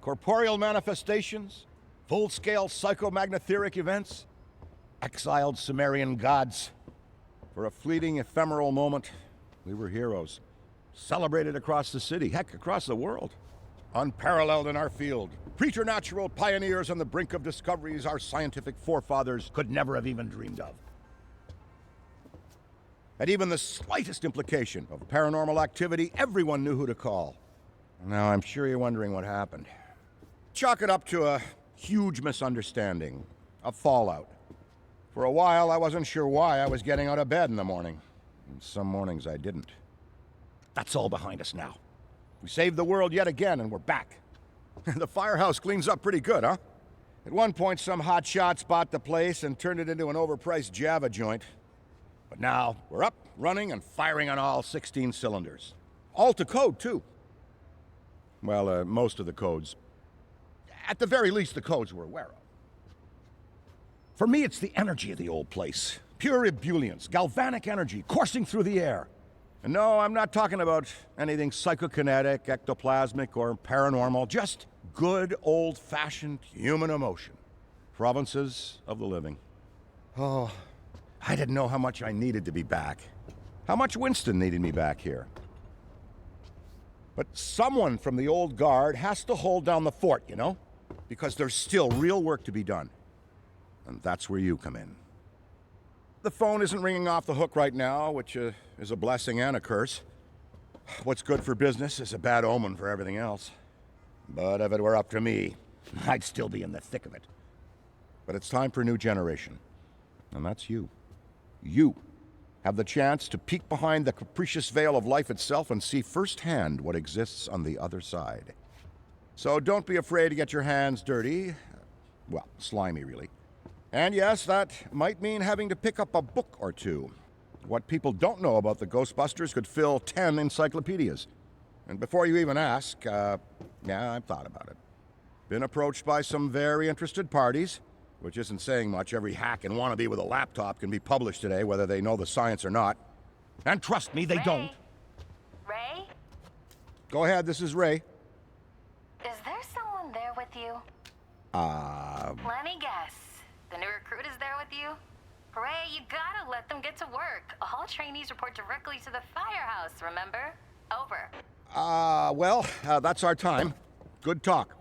Corporeal manifestations, full-scale psychomagnotheric events, exiled Sumerian gods. For a fleeting, ephemeral moment, we were heroes. Celebrated across the city, heck, across the world. Unparalleled in our field. Preternatural pioneers on the brink of discoveries our scientific forefathers could never have even dreamed of. At even the slightest implication of paranormal activity, everyone knew who to call. Now, I'm sure you're wondering what happened. Chalk it up to a huge misunderstanding, a fallout. For a while, I wasn't sure why I was getting out of bed in the morning. And some mornings I didn't. That's all behind us now. We saved the world yet again, and we're back. The firehouse cleans up pretty good, huh? At one point, some hotshots bought the place and turned it into an overpriced Java joint. But now, we're up, running, and firing on all 16 cylinders. All to code, too. Well, most of the codes. At the very least, the codes we're aware of. For me, it's the energy of the old place. Pure ebullience, galvanic energy coursing through the air. And no, I'm not talking about anything psychokinetic, ectoplasmic, or paranormal. Just good, old-fashioned human emotion. Provinces of the living. Oh, I didn't know how much I needed to be back. How much Winston needed me back here. But someone from the old guard has to hold down the fort, you know? Because there's still real work to be done. And that's where you come in. The phone isn't ringing off the hook right now, which is a blessing and a curse. What's good for business is a bad omen for everything else. But if it were up to me, I'd still be in the thick of it. But it's time for a new generation. And that's you. You have the chance to peek behind the capricious veil of life itself and see firsthand what exists on the other side. So don't be afraid to get your hands dirty. Well, slimy, really. And yes, that might mean having to pick up a book or two. What people don't know about the Ghostbusters could fill 10 encyclopedias. And before you even ask, yeah, I've thought about it. Been approached by some very interested parties, which isn't saying much. Every hack and wannabe with a laptop can be published today, whether they know the science or not. And trust me, they don't. Ray? Go ahead, this is Ray. Is there someone there with you? Let me guess. The new recruit is there with you? Ray, you gotta let them get to work. All trainees report directly to the firehouse, remember? Over. Well, that's our time. Good talk.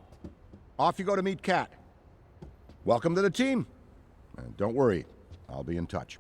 Off you go to meet Kat. Welcome to the team. And don't worry, I'll be in touch.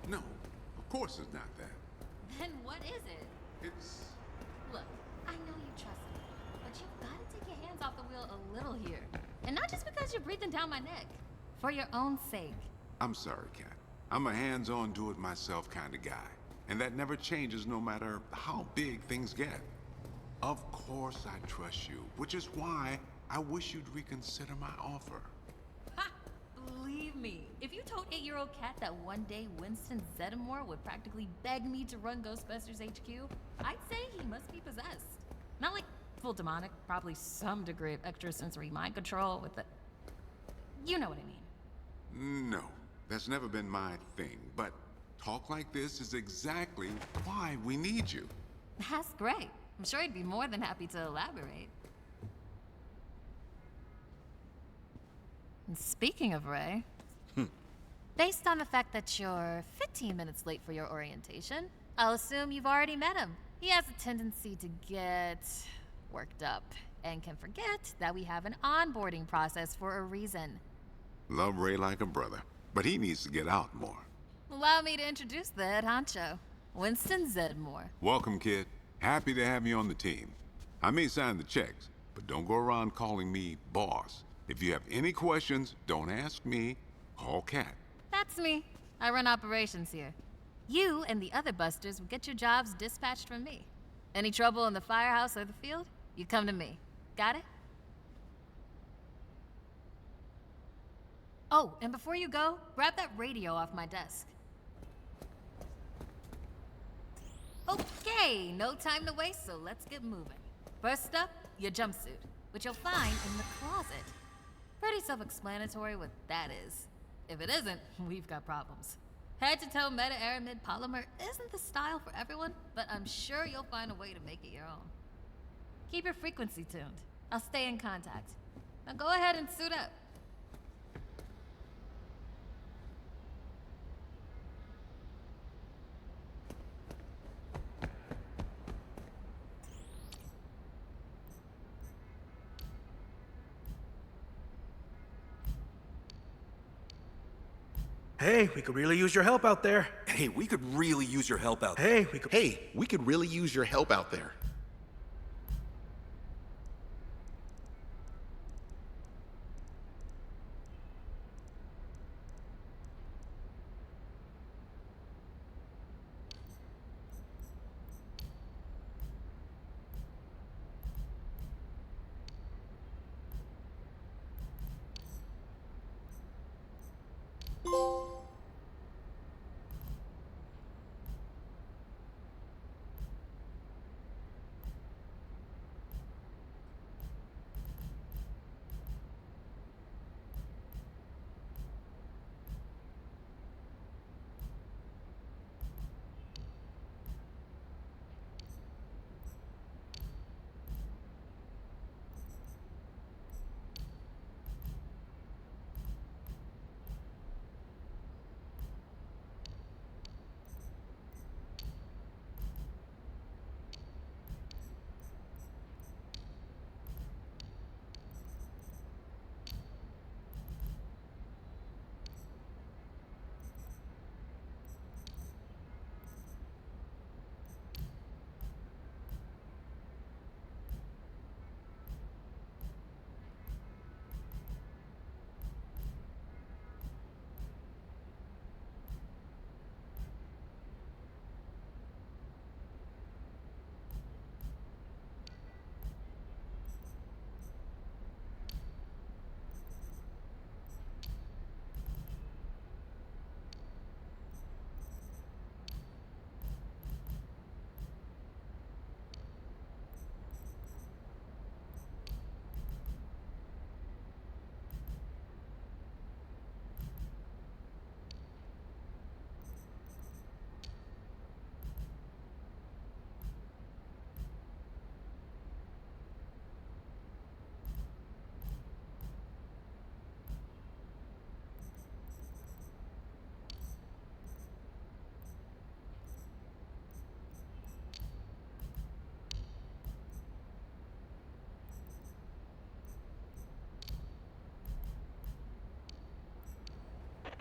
No, of course it's not that. Then what is it? It's... Look, I know you trust me, but you've got to take your hands off the wheel a little here. And not just because you're breathing down my neck. For your own sake. I'm sorry, Kat. I'm a hands-on, do-it-myself kind of guy. And that never changes no matter how big things get. Of course I trust you, which is why I wish you'd reconsider my offer. Ha! Believe me, if you told 8-year-old Kat that one day Winston Zeddemore would practically beg me to run Ghostbusters HQ, I'd say he must be possessed. Not like full demonic, probably some degree of extrasensory mind control with the... You know what I mean. No, that's never been my thing, but talk like this is exactly why we need you. That's great. I'm sure he'd be more than happy to elaborate. And speaking of Ray, based on the fact that you're 15 minutes late for your orientation, I'll assume you've already met him. He has a tendency to get worked up and can forget that we have an onboarding process for a reason. Love Ray like a brother, but he needs to get out more. Allow me to introduce the head honcho, Winston Zeddemore. Welcome, kid. Happy to have you on the team. I may sign the checks, but don't go around calling me boss. If you have any questions, don't ask me. Call Kat. That's me. I run operations here. You and the other busters will get your jobs dispatched from me. Any trouble in the firehouse or the field, you come to me. Got it? Oh, and before you go, grab that radio off my desk. Okay, no time to waste, so let's get moving. First up, your jumpsuit, which you'll find in the closet. Pretty self-explanatory what that is. If it isn't, we've got problems. Head-to-toe meta-aramid polymer isn't the style for everyone, but I'm sure you'll find a way to make it your own. Keep your frequency tuned. I'll stay in contact. Now go ahead and suit up. Hey, we could really use your help out there. Hey, we could really use your help out there. Hey, we could... Hey, we could really use your help out there.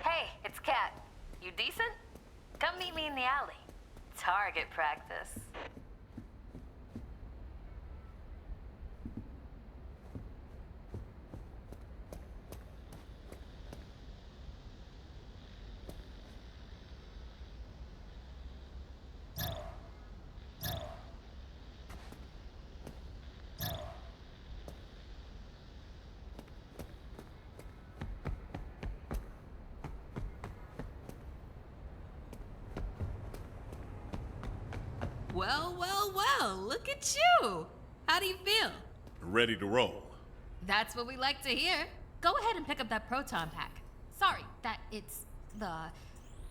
Hey, it's Kat. You decent? Come meet me in the alley. Target practice. Well, well, well, look at you. How do you feel? Ready to roll. That's what we like to hear. Go ahead and pick up that proton pack. Sorry, that it's the...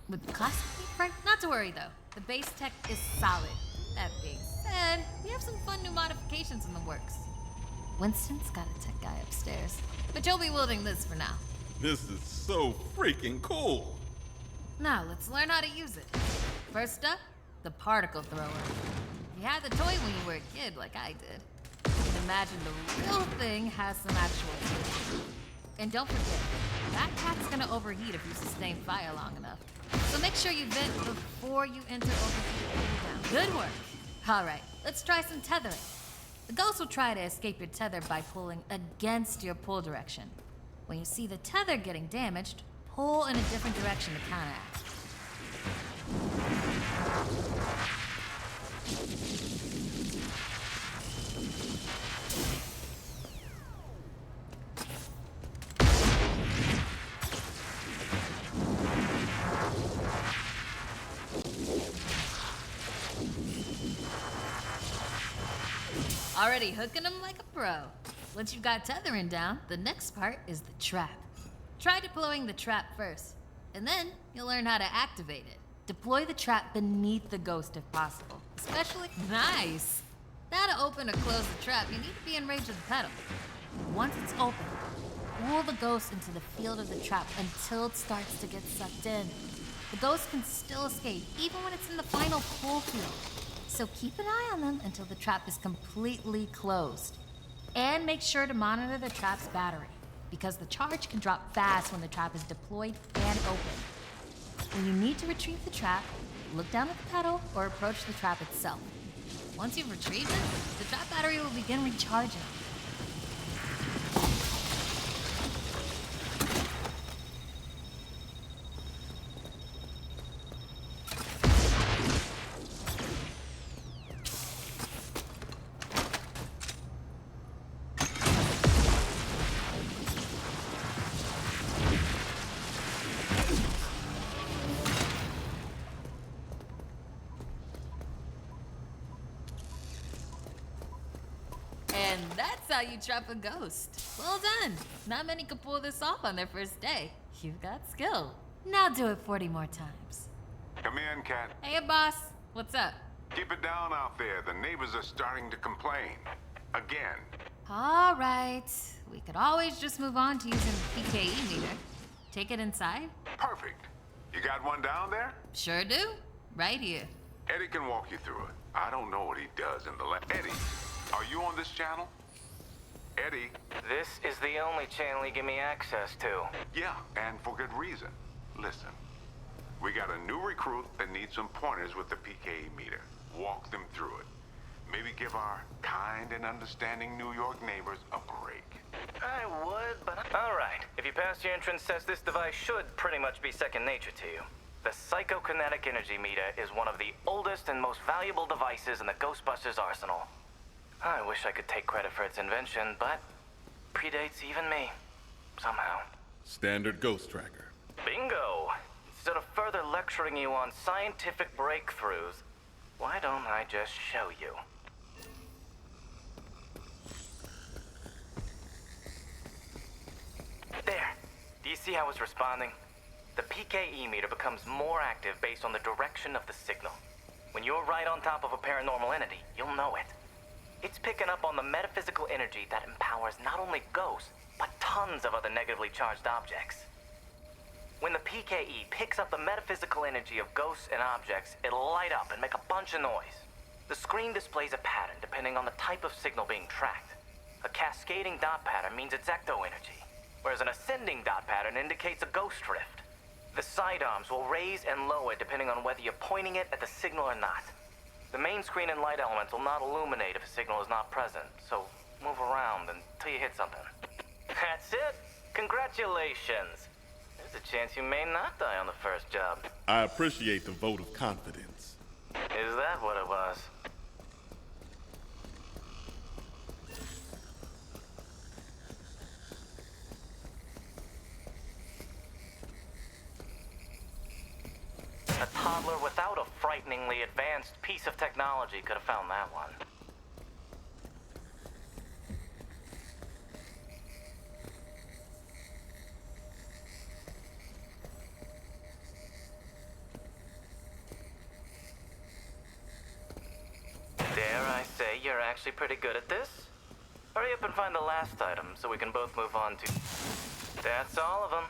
with the classic, right? Not to worry, though. The base tech is solid. That being said, we have some fun new modifications in the works. Winston's got a tech guy upstairs, but you'll be wielding this for now. This is so freaking cool. Now, let's learn how to use it. First up, the particle thrower. If you had the toy when you were a kid, like I did, you can imagine the real thing has some actual. And don't forget, that pack's gonna overheat if you sustain fire long enough. So make sure you vent before you enter overheated cooldown. Good work. Alright, let's try some tethering. The ghost will try to escape your tether by pulling against your pull direction. When you see the tether getting damaged, pull in a different direction to counteract. Already hooking them like a pro. Once you've got tethering down, the next part is the trap. Try deploying the trap first, and then you'll learn how to activate it. Deploy the trap beneath the ghost if possible, especially... Nice! Now to open or close the trap, you need to be in range of the pedal. Once it's open, pull the ghost into the field of the trap until it starts to get sucked in. The ghost can still escape, even when it's in the final pull field. So keep an eye on them until the trap is completely closed. And make sure to monitor the trap's battery, because the charge can drop fast when the trap is deployed and open. When you need to retrieve the trap, look down at the pedal or approach the trap itself. Once you've retrieved it, the trap battery will begin recharging. And that's how you trap a ghost. Well done. Not many can pull this off on their first day. You've got skill. Now do it 40 more times. Come in, Cat. Hey, boss. What's up? Keep it down out there. The neighbors are starting to complain. Again. All right. We could always just move on to using the PKE meter. Take it inside? Perfect. You got one down there? Sure do. Right here. Eddie can walk you through it. I don't know what he does in the Eddie, are you on this channel? Eddie? This is the only channel you give me access to. Yeah, and for good reason. Listen, we got a new recruit that needs some pointers with the PKE meter. Walk them through it. Maybe give our kind and understanding New York neighbors a break. I would, but... All right. If you pass your entrance test, this device should pretty much be second nature to you. The psychokinetic energy meter is one of the oldest and most valuable devices in the Ghostbusters arsenal. I wish I could take credit for its invention, but predates even me, somehow. Standard ghost tracker. Bingo! Instead of further lecturing you on scientific breakthroughs, why don't I just show you? There. Do you see how it's responding? The PKE meter becomes more active based on the direction of the signal. When you're right on top of a paranormal entity, you'll know it. It's picking up on the metaphysical energy that empowers not only ghosts, but tons of other negatively charged objects. When the PKE picks up the metaphysical energy of ghosts and objects, it'll light up and make a bunch of noise. The screen displays a pattern depending on the type of signal being tracked. A cascading dot pattern means it's ecto energy, whereas an ascending dot pattern indicates a ghost drift. The sidearms will raise and lower depending on whether you're pointing it at the signal or not. The main screen and light elements will not illuminate if a signal is not present, so move around until you hit something. That's it! Congratulations! There's a chance you may not die on the first job. I appreciate the vote of confidence. Is that what it was? A toddler without a frighteningly advanced piece of technology could have found that one. Dare I say you're actually pretty good at this? Hurry up and find the last item so we can both move on to... That's all of them.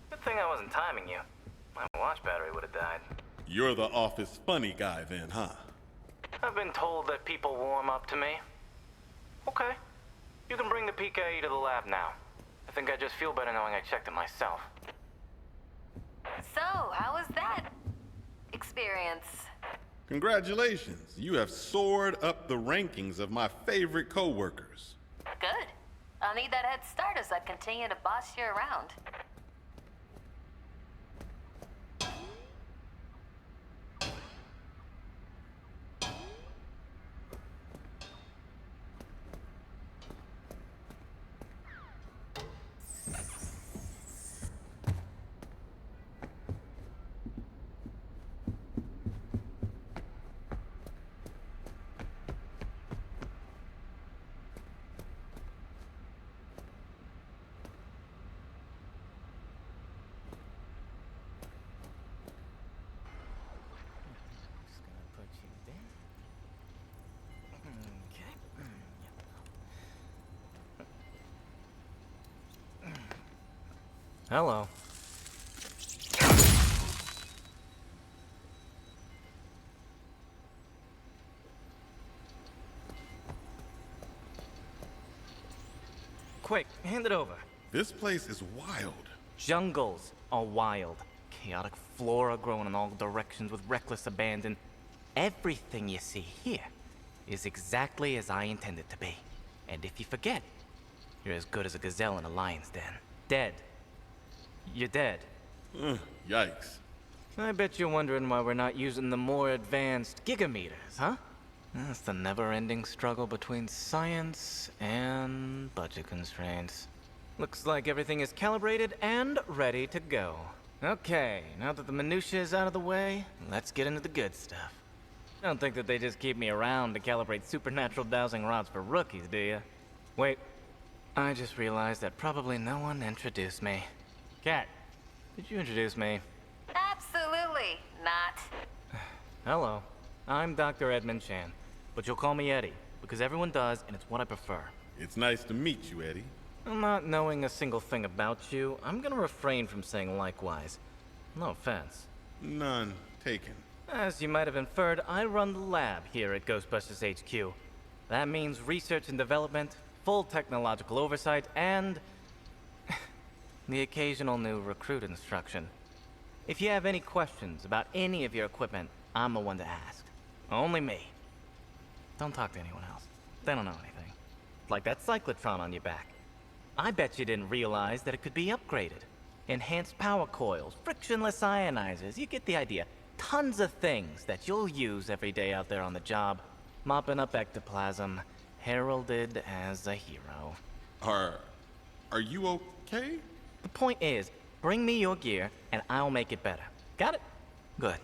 Good thing I wasn't timing you. My watch battery would have died. You're the office funny guy then, huh? I've been told that people warm up to me. Okay. You can bring the PKE to the lab now. I think I just feel better knowing I checked it myself. So, how was that experience? Congratulations. You have soared up the rankings of my favorite coworkers. Good. I'll need that head start as I continue to boss you around. Hello. Quick, hand it over. This place is wild. Jungles are wild. Chaotic flora growing in all directions with reckless abandon. Everything you see here is exactly as I intend it to be. And if you forget, you're as good as a gazelle in a lion's den. Dead. You're dead. Yikes. I bet you're wondering why we're not using the more advanced gigameters, huh? That's the never-ending struggle between science and budget constraints. Looks like everything is calibrated and ready to go. Okay, now that the minutiae is out of the way, let's get into the good stuff. Don't think that they just keep me around to calibrate supernatural dowsing rods for rookies, do you? Wait, I just realized that probably no one introduced me. Cat, did you introduce me? Absolutely not. Hello, I'm Dr. Edmund Chan, but you'll call me Eddie, because everyone does, and it's what I prefer. It's nice to meet you, Eddie. Not knowing a single thing about you, I'm gonna refrain from saying likewise. No offense. None taken. As you might have inferred, I run the lab here at Ghostbusters HQ. That means research and development, full technological oversight, and the occasional new recruit instruction. If you have any questions about any of your equipment, I'm the one to ask. Only me. Don't talk to anyone else. They don't know anything. Like that cyclotron on your back. I bet you didn't realize that it could be upgraded. Enhanced power coils, frictionless ionizers, you get the idea. Tons of things that you'll use every day out there on the job. Mopping up ectoplasm, heralded as a hero. Are you okay? The point is, bring me your gear and I'll make it better. Got it? Good.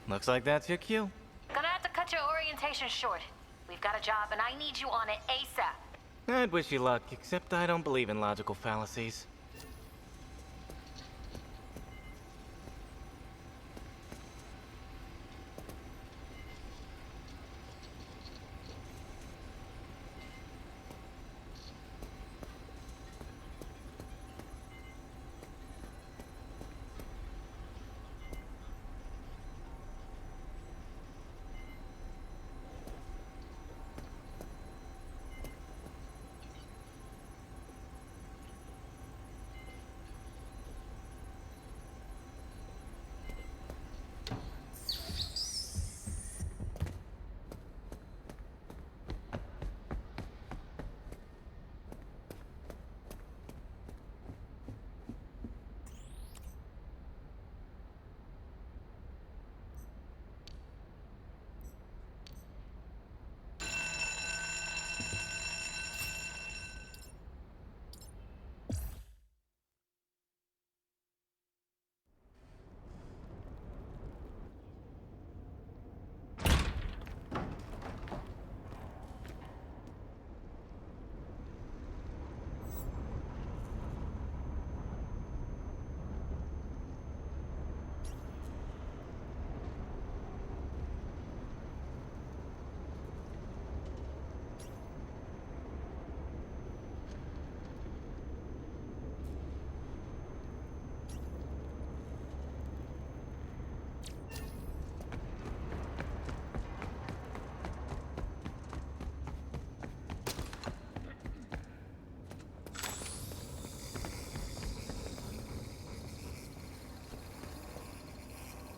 Looks like that's your cue. Gonna have to cut your orientation short. We've got a job and I need you on it ASAP. I'd wish you luck, except I don't believe in logical fallacies.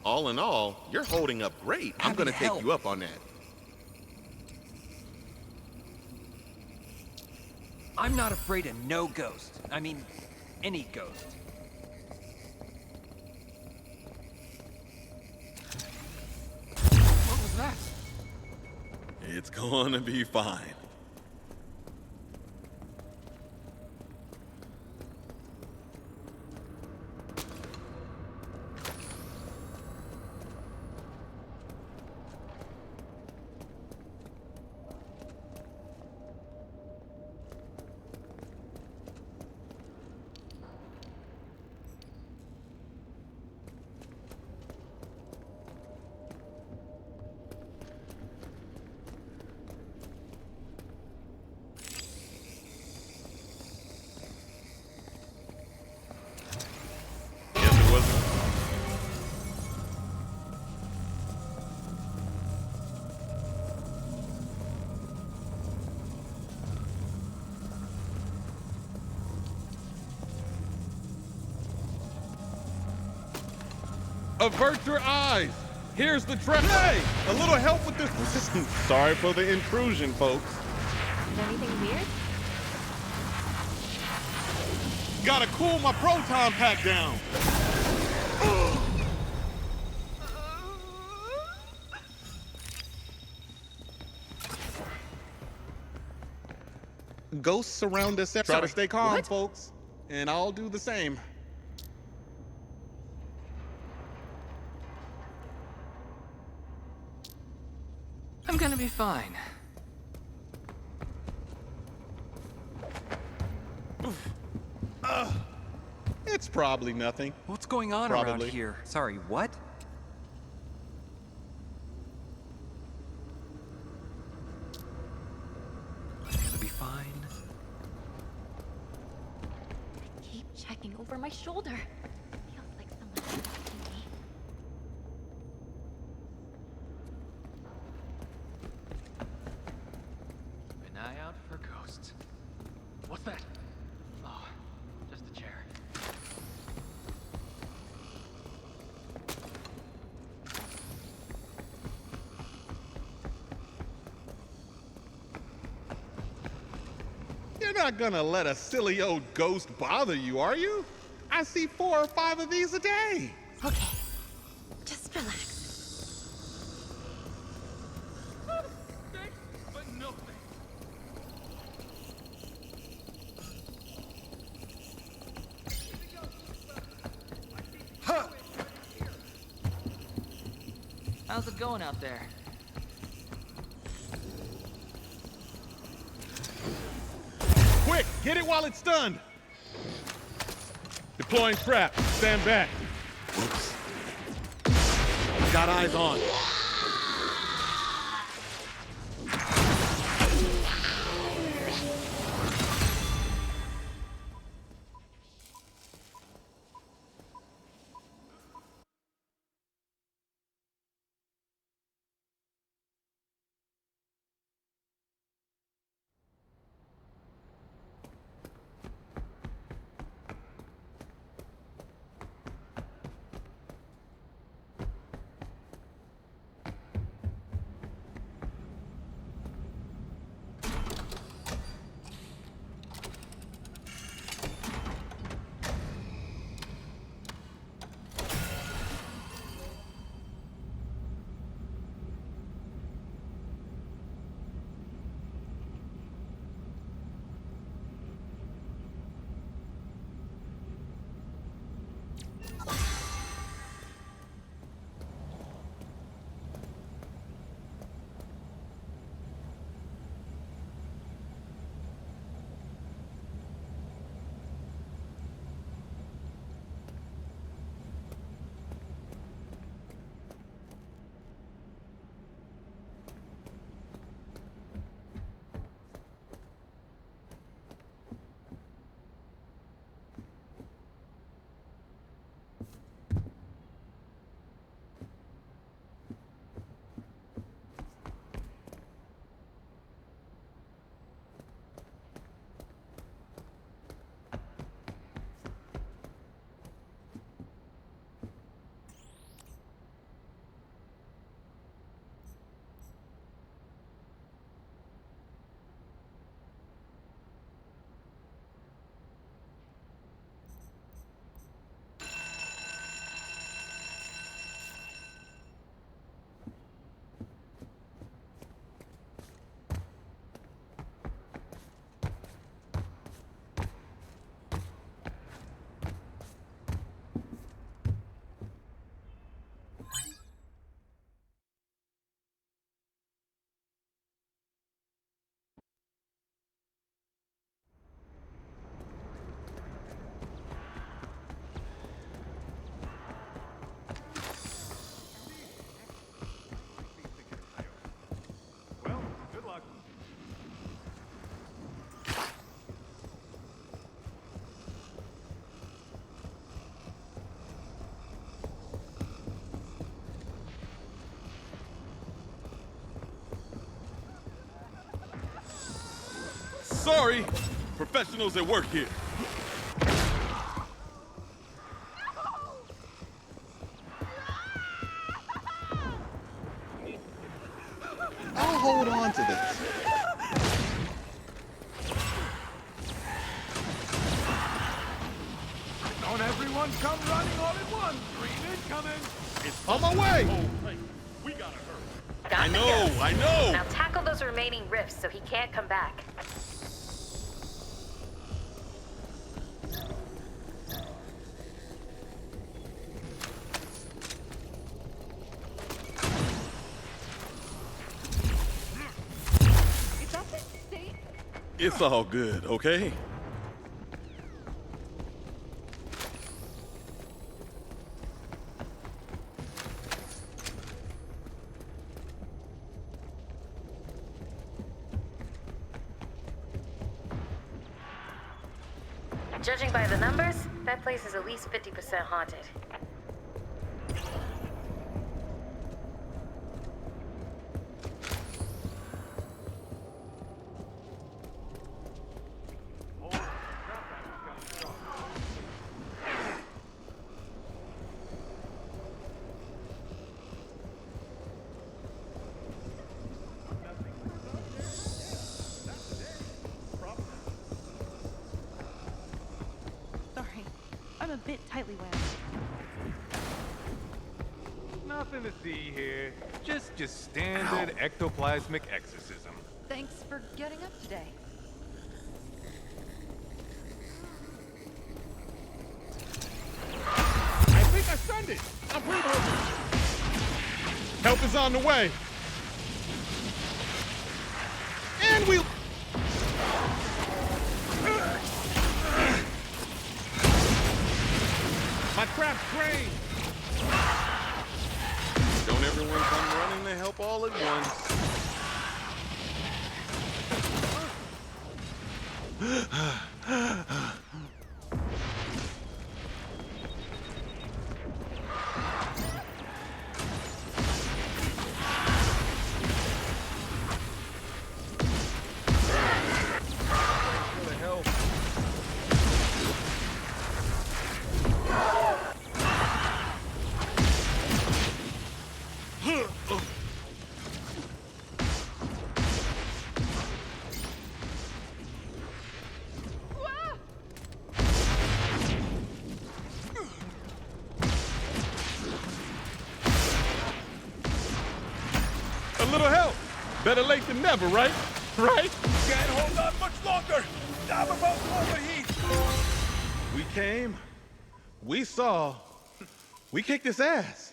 All in all, you're holding up great. I'm gonna take you up on that. I'm not afraid of no ghost. I mean, any ghost. What was that? It's gonna be fine. Guess it wasn't. Avert your eyes. Here's the trap. Hey, a little help with this. Sorry for the intrusion, folks. Is anything weird? Gotta cool my proton pack down. Ghosts surround us. Try to stay calm, folks, and I'll do the same. I'm gonna be fine. It's probably nothing. What's going on around Probably. here? Sorry, what? I'm gonna be fine. Keep checking over my shoulder. Feels like someone's watching me. Keep an eye out for ghosts. What's that? Oh, just a chair. You're not gonna let a silly old ghost bother you, are you? I see 4 or 5 of these a day. Okay, just relax. But no thanks. How's it going out there? Quick, get it while it's stunned. Deploying trap. Stand back. Oops. Got eyes on. Sorry. Professionals at work here. I'll hold on to this. Don't everyone come running all at once. Green incoming. It's on my way. Oh, hey, we gotta hurry. Got the ghost. I know. Now tackle those remaining rifts so he can't come back. It's all good, okay? Judging by the numbers, that place is at least 50% haunted. Sorry, I'm a bit tightly wound. Nothing to see here. Just standard ectoplasmic exorcism. Thanks for getting up today. I think I stunned it. I'm pretty close. Help is on the way. And we... My trap's drained. Don't everyone come running to help all at once. A little help. Better late than never, right? Right? Can't hold on much longer. I'm about to overheat. We came, we saw, we kicked his ass.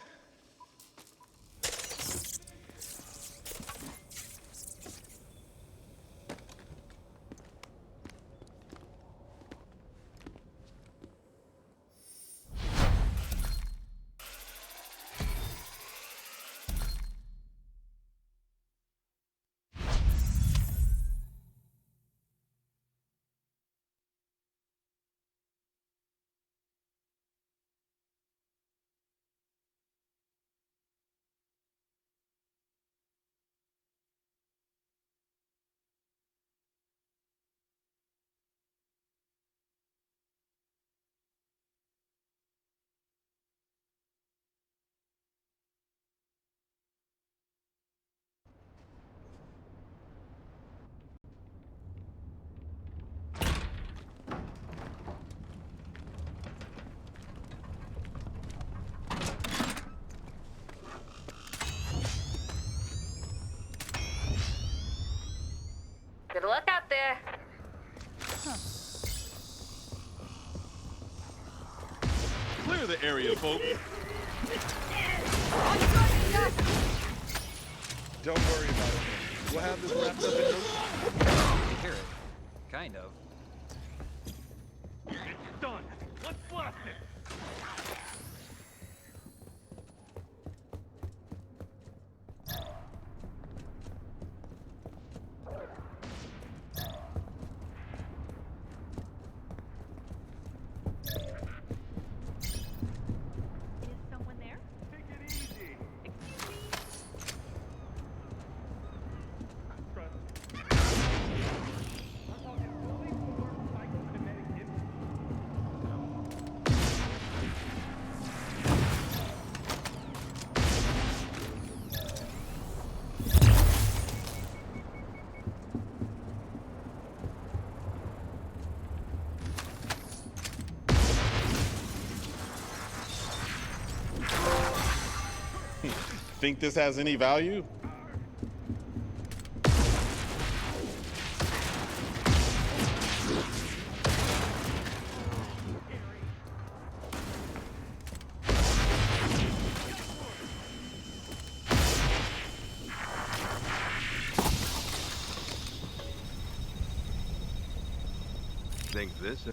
Good luck out there. Clear the area, folks. Don't worry about it. We'll have this wrapped up in no... You hear it? Kind of. It's done. Let's blast it. Think this has any value? Think this?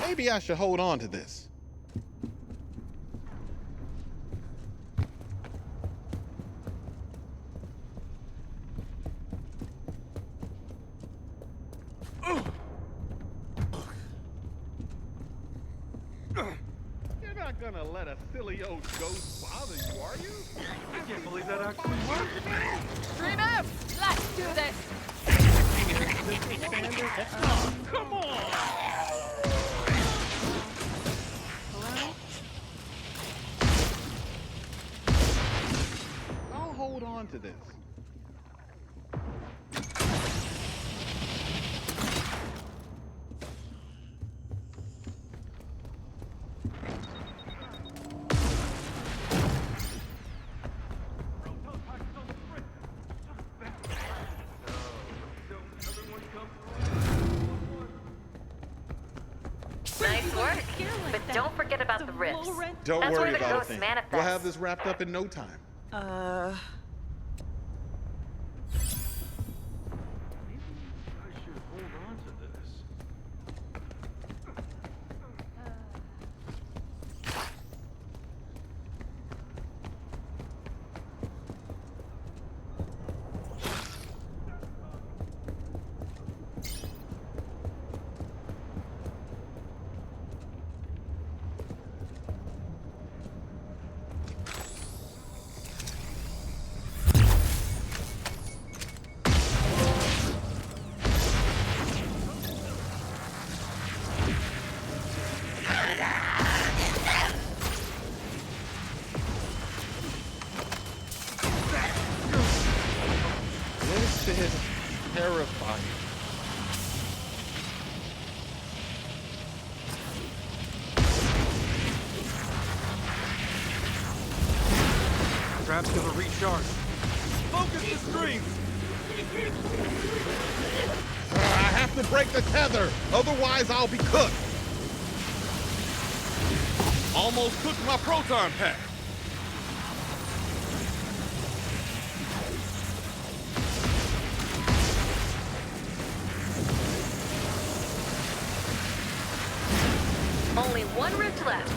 Maybe I should hold on to this. You're not gonna let a silly old ghost bother you, are you? I can't believe that actually worked. Stream out! Let's do this! Come on! I'll hold on to this. Nice work. But don't forget about the rifts. Don't That's worry where the about a ghosts thing. manifest. We'll have this wrapped up in no time. Maybe I should hold on to this. This is terrifying. Trap's gonna recharge. Focus the stream! I have to break the tether, otherwise I'll be cooked. Almost cooked my proton pack. Only one rift left.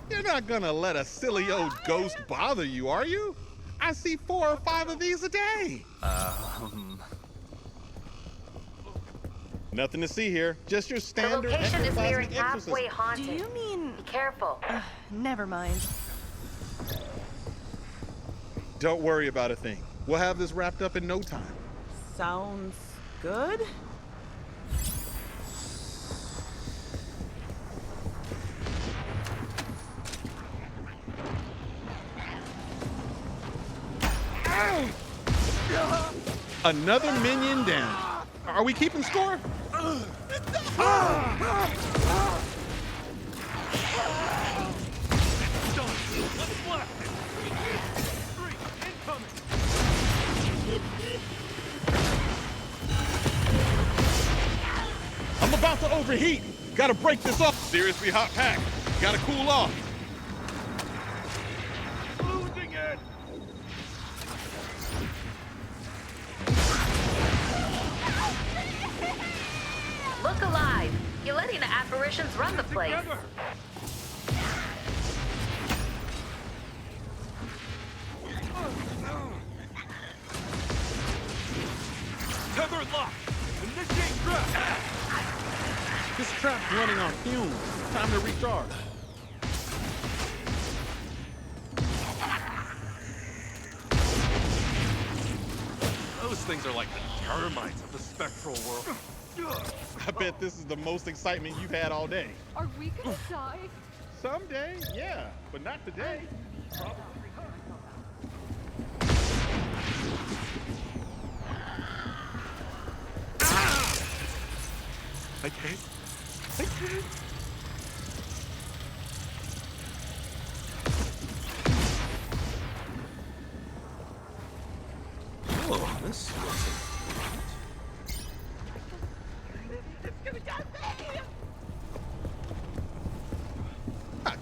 You're not gonna let a silly old ghost bother you, are you? I see 4 or 5 of these a day. Nothing to see here. Just your The standard location is nearing ectoplasmic halfway exorcism. haunted. Do you mean... Be careful. Never mind. Don't worry about a thing. We'll have this wrapped up in no time. Sounds good? Another minion down. Are we keeping score? I'm about to overheat. Gotta break this up. Seriously hot pack. Gotta cool off. Losing it! Look alive. You letting the apparitions run the place. Tether locked. Initiate trap. This trap's running on fumes. Time to recharge. Those things are like the termites of the spectral world. I bet this is the most excitement you've had all day. Are we gonna die? Someday, yeah, but not today. I can't. Oh, this looks...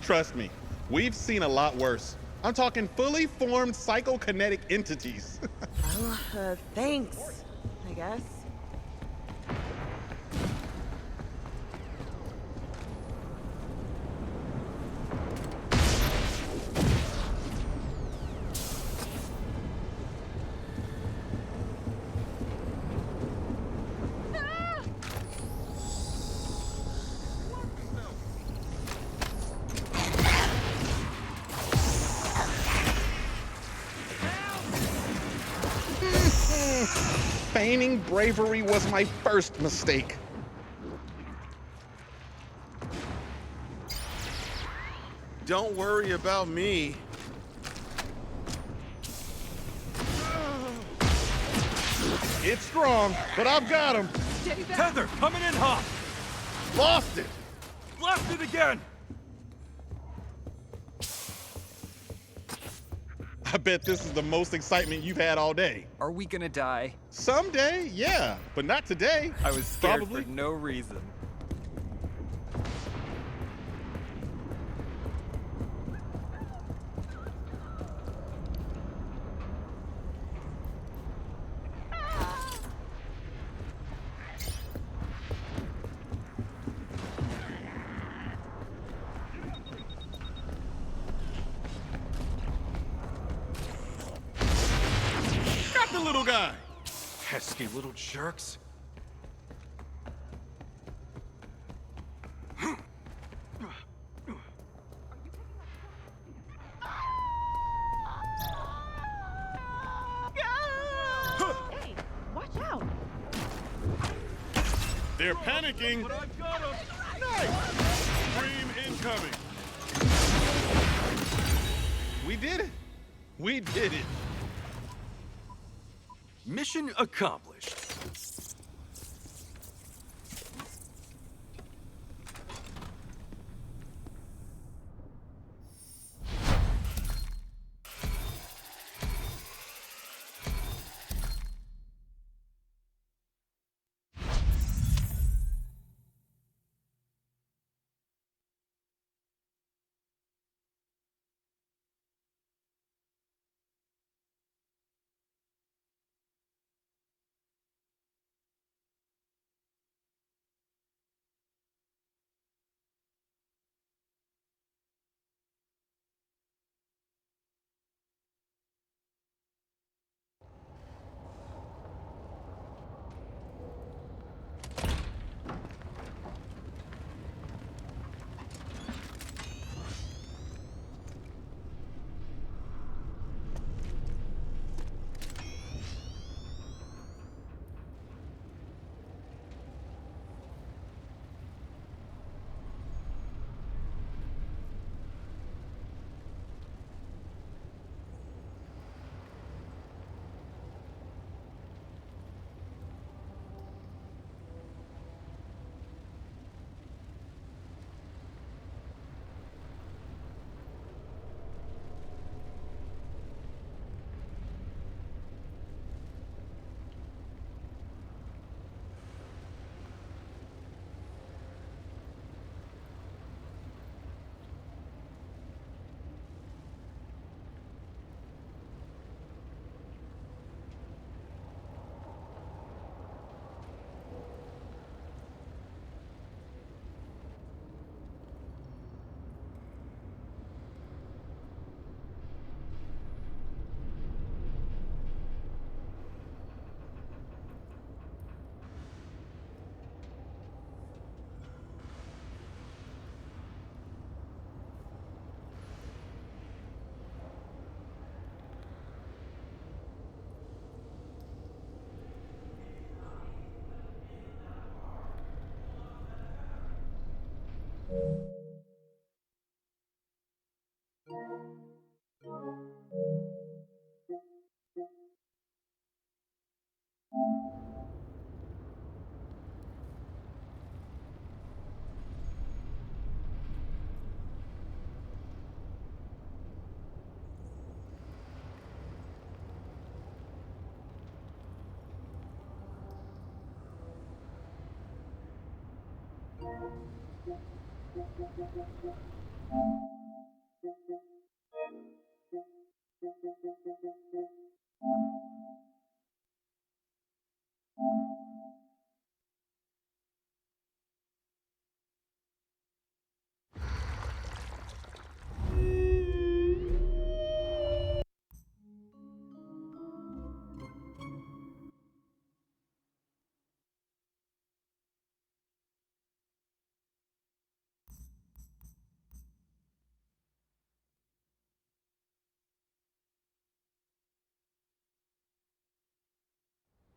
Trust me, we've seen a lot worse. I'm talking fully formed psychokinetic entities. Well, thanks, I guess. Feigning bravery was my first mistake. Don't worry about me. It's strong, but I've got him. Tether coming in hot. Lost it. Left it again. I bet this is the most excitement you've had all day. Are we gonna die? Someday, yeah, but not today. I was scared Probably. for no reason. Got the little guy. Pesky little jerks. Hey, watch out! They're panicking. But I've got him. Nice. Scream incoming. We did it. We did it. Mission accomplished.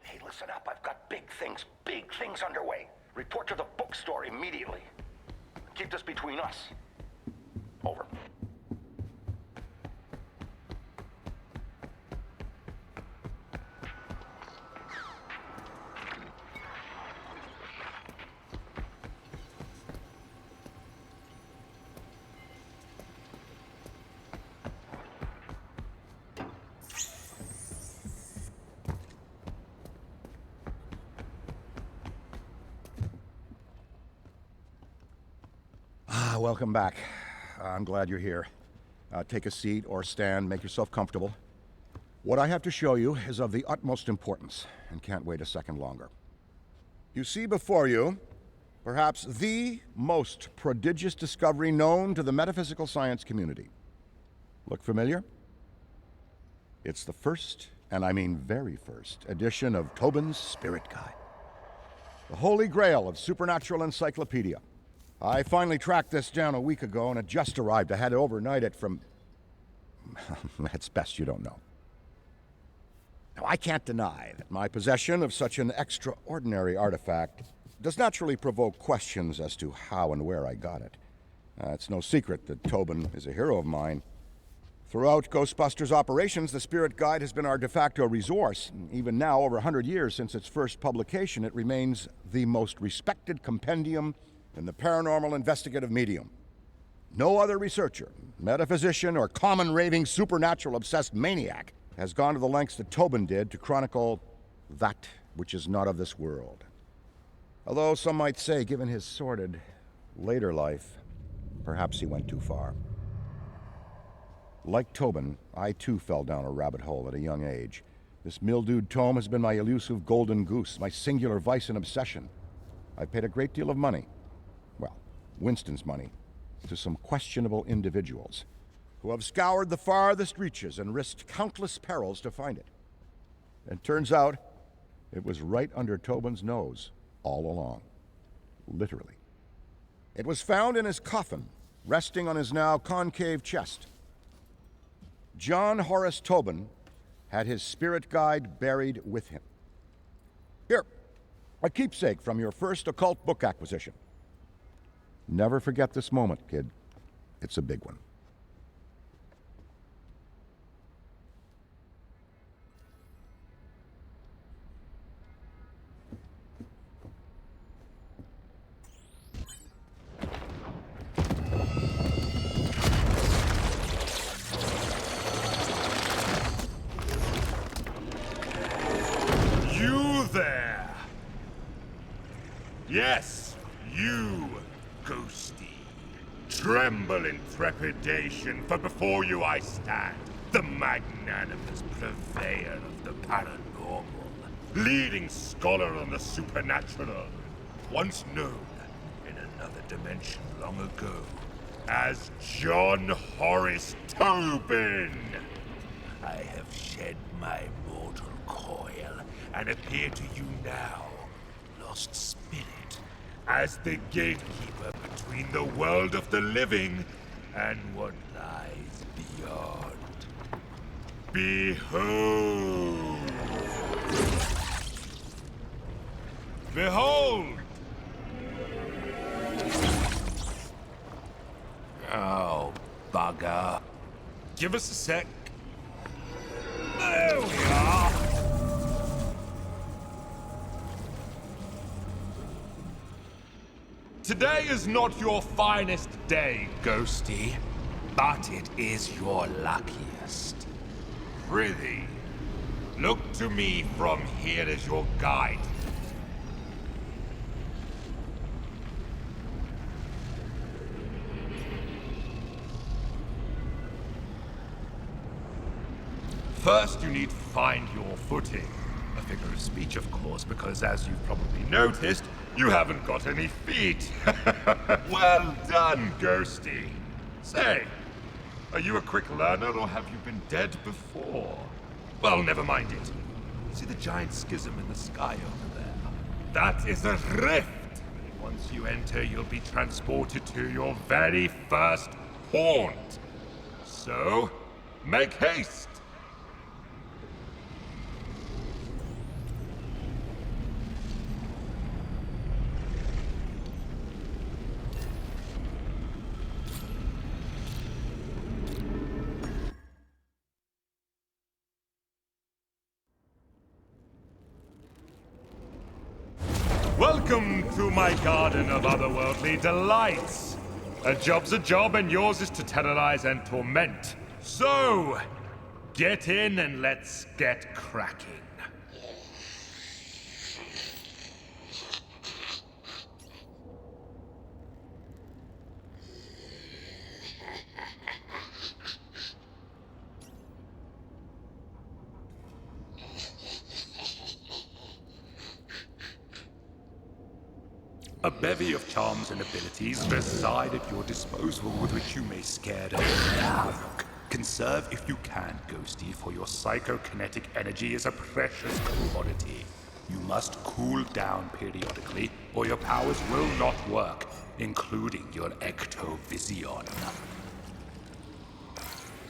Hey, listen up. I've got big things underway. Report to the bookstore immediately. Keep this between us. Over. Welcome back. I'm glad you're here. Take a seat or stand, make yourself comfortable. What I have to show you is of the utmost importance and can't wait a second longer. You see before you, perhaps the most prodigious discovery known to the metaphysical science community. Look familiar? It's the first, and I mean very first, edition of Tobin's Spirit Guide. The holy grail of supernatural encyclopedia. I finally tracked this down a week ago and it just arrived. I had to overnight it from... It's best you don't know. Now, I can't deny that my possession of such an extraordinary artifact does naturally provoke questions as to how and where I got it. It's no secret that Tobin is a hero of mine. Throughout Ghostbusters operations, the Spirit Guide has been our de facto resource. Even now, over 100 years since its first publication, it remains the most respected compendium in the paranormal investigative medium. No other researcher, metaphysician, or common raving supernatural-obsessed maniac has gone to the lengths that Tobin did to chronicle that which is not of this world. Although some might say, given his sordid later life, perhaps he went too far. Like Tobin, I too fell down a rabbit hole at a young age. This mildewed tome has been my elusive golden goose, my singular vice and obsession. I've paid a great deal of money, well, Winston's money, to some questionable individuals who have scoured the farthest reaches and risked countless perils to find it. And turns out, it was right under Tobin's nose all along. Literally. It was found in his coffin, resting on his now concave chest. John Horace Tobin had his spirit guide buried with him. Here, a keepsake from your first occult book acquisition. Never forget this moment, kid. It's a big one. You there! Yes, you, Ghosty. Tremble in trepidation, for before you I stand, the magnanimous purveyor of the paranormal, leading scholar on the supernatural, once known in another dimension long ago as John Horace Tobin. I have shed my mortal coil and appear to you now, lost spirit, as the gatekeeper between the world of the living and what lies beyond. Behold! Behold! Oh, bugger. Give us a sec. There we are! Today is not your finest day, Ghosty, but it is your luckiest. Prithee, look to me from here as your guide. First, you need to find your footing. A figure of speech, of course, because as you've probably noticed, you haven't got any feet. Well done, Ghosty. Say, are you a quick learner or have you been dead before? Well, never mind it. See the giant schism in the sky over there? That is a rift. Once you enter, you'll be transported to your very first haunt. So, make haste. Welcome to my garden of otherworldly delights. A job's a job, and yours is to terrorize and torment. So, get in and let's get cracking. A bevy of charms and abilities reside at your disposal with which you may scare and havoc. Conserve if you can, Ghosty, for your psychokinetic energy is a precious commodity. You must cool down periodically, or your powers will not work, including your ectovision.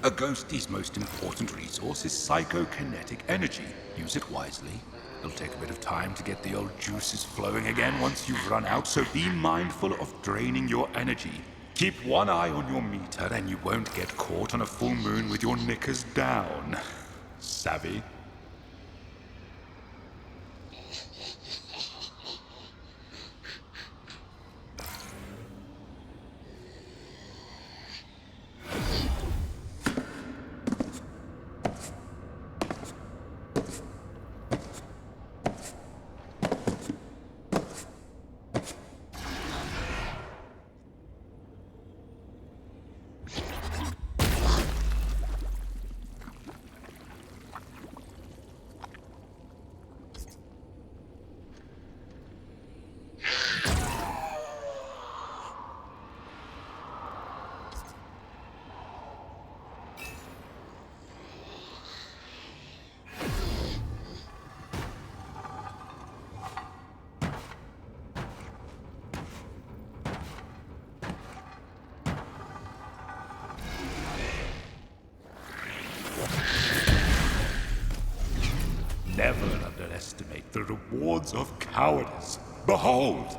A Ghosty's most important resource is psychokinetic energy. Use it wisely. It'll take a bit of time to get the old juices flowing again once you've run out, so be mindful of draining your energy. Keep one eye on your meter and you won't get caught on a full moon with your knickers down. Savvy? Never underestimate the rewards of cowardice. Behold!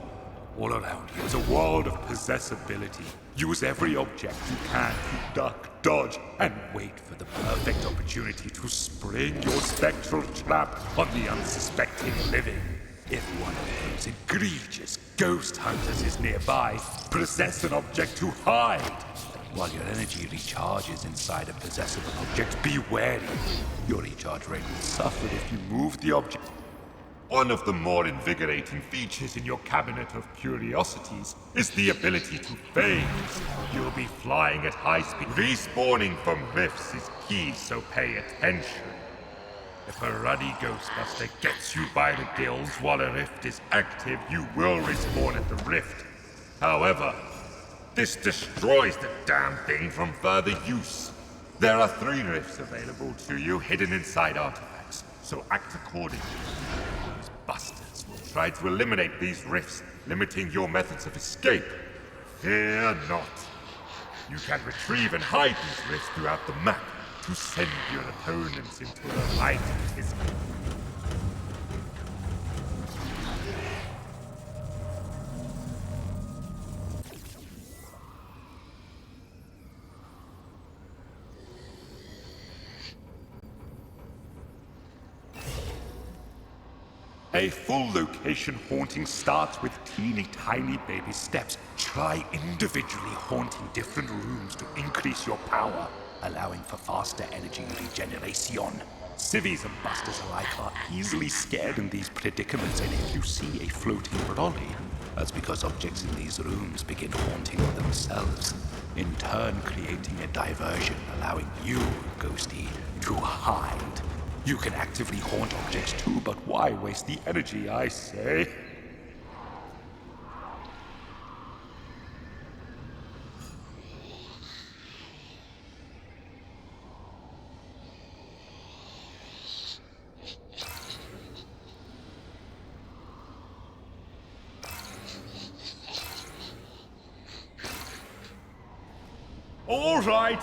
All around you is a world of possessibility. Use every object you can to duck, dodge, and wait for the perfect opportunity to spring your spectral trap on the unsuspecting living. If one of those egregious ghost hunters is nearby, possess an object to hide. While your energy recharges inside a possessible object, be wary. Your recharge rate will suffer if you move the object. One of the more invigorating features in your cabinet of curiosities is the ability to phase. You'll be flying at high speed. Respawning from rifts is key, so pay attention. If a ruddy Ghostbuster gets you by the gills while a rift is active, you will respawn at the rift. However, this destroys the damn thing from further use. There are 3 rifts available to you hidden inside artifacts, so act accordingly. These busters will try to eliminate these rifts, limiting your methods of escape. Fear not. You can retrieve and hide these rifts throughout the map to send your opponents into a light prison. A full location haunting starts with teeny tiny baby steps. Try individually haunting different rooms to increase your power, allowing for faster energy regeneration. Civvies and busters alike are easily scared in these predicaments, and if you see a floating brolly, that's because objects in these rooms begin haunting themselves, in turn creating a diversion, allowing you, Ghosty, to hide. You can actively haunt objects too, but why waste the energy, I say?